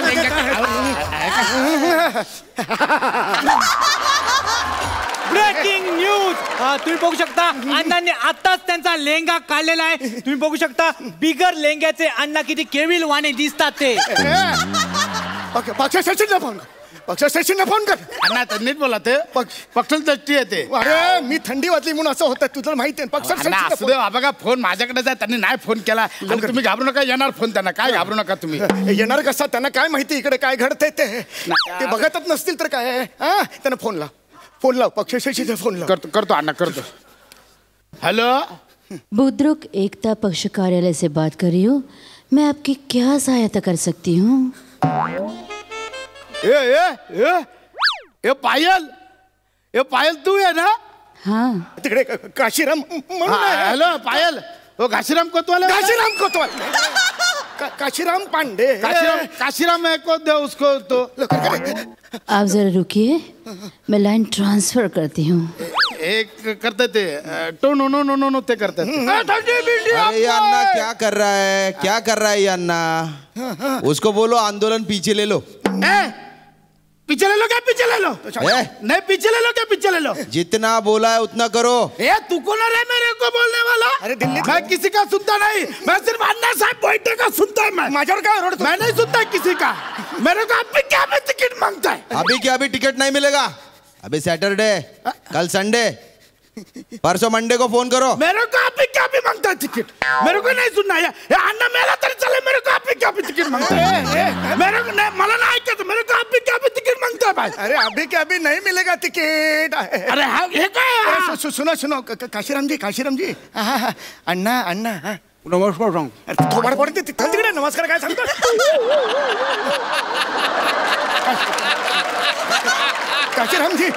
K: ब्रेकिंग न्यूज. तुम्ही बघू शकता अण्णांनी आताच त्यांचा लेंगा काढलेला आहे. तुम्ही बघू शकता बिगर लेंग्याचे अण्णा किती केविलवाणे दिसतात ते.
A: पक्षश्रेष्ठींना फोन कर. पक्षश्रेष्ठींना फोन कर.
J: अण्णा त्यांनीच बोला ते पक्षाची दृष्टी येते.
A: अरे मी थंडी वाजली म्हणून असं होतं तुला माहिती आहे.
J: पक्षश्रेष्ठी बघा फोन माझ्याकडे जाय. त्यांनी नाही फोन केला. तुम्ही घाबरू नका. येणार फोन त्यांना. काय घाबरू नका तुम्ही.
A: येणार कसा? त्यांना काय माहिती इकडे काय घडतंय ते बघतच नसतील तर काय. त्यांना फोन लाव. फोन लाव. पक्षश्रेष्ठीचा फोन लाव.
J: करतो अण्णा करतो. हेलो.
L: बुद्रुक एकता पक्ष कार्यालय से बात कर रही हूँ. मैं आपकी क्या सहायता कर सकती हूँ?
J: ए पायल तू आहे ना?
L: हाँ.
A: तिकडे काशीराम.
J: हॅलो पायल. हो काशीराम कोतवाल.
A: काशीराम कोतवाल. काशीराम पांडे.
J: काशीराम है को दे उसको तो.
L: आप जरा रुकिए, मैं लाइन ट्रांसफर करती हूँ.
J: एक करते थे तो नो ते करते थे.
M: अरे अन्ना क्या कर रहा है? क्या कर रहा है ये अन्ना? उसको बोलो आंदोलन पीछे ले लो.
J: पीछे ले लो क्या? पीछे ले लो. नहीं पीछे ले लो क्या? पीछे ले लो.
M: जितना बोला है उतना करो.
J: तू कौन है मेरे को बोलने वाला?
A: अरे दिल्ली
J: मैं किसी का सुनता नहीं. मैं सिर्फ अन्ना साहब बैठे का सुनता है. मैं नहीं सुनता किसी का. मेरे को अभी क्या में टिकट मांगता है?
M: अभी क्या अभी टिकट नहीं मिलेगा. अभी सैटरडे, कल संडे, परसों मंडे को फोन करो.
J: मेरे को अभी क्या भी मांगता है टिकट. मेरे को नहीं सुनना है. अन्ना मेरा तरी चले. मेरे को अभी क्या भी टिकट मांगता है. मेरे को नहीं मला नाही ऐकत. मेरे को अभी क्या भी टिकट मांगता है भाई.
A: अरे अभी क्या अभी नहीं मिलेगा टिकट.
J: अरे हाँ हे काय.
A: सुनो काशीराम जी. अण्णा
J: नमस्कार सांग.
A: थोबाड पडते तिकडे. नमस्कार काय सांगतो. काशीराम जी.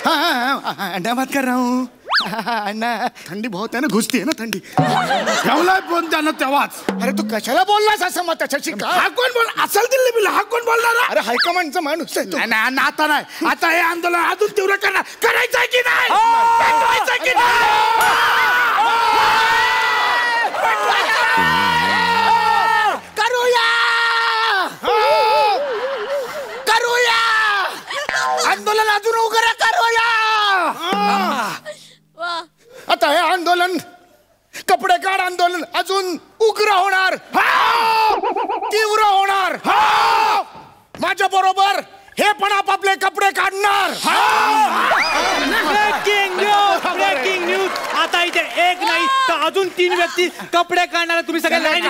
A: हाँ अन्ना बात कर रहा हूँ. अन्ना थंडी बहुत है ना. घुसती है ना थंडी.
J: ठेवलाय फोन त्यानं तेव्हाच.
A: अरे तू कशाला बोललास असं मग त्याच्याशी?
J: हा कोण बोल असेल दिल्ली बिल. हा कोण बोलणार?
A: अरे हायकमांडचा माणूस आहे.
J: नाही आता नाही. आता हे आंदोलन अजून तीव्र करायचं आहे की नाही? पेटवायचं की
A: करूया आंदोलन अजून उघड करूया. आता हे आंदोलन कपडे काढ आंदोलन अजून उग्र होणार. तीव्र होणार. माझ्या बरोबर हे पण आपापले कपडे काढणार.
K: Breaking news. आता इथे एक नाही तर अजून 3 व्यक्ती कपडे काढणार. तुम्ही सगळे लाईन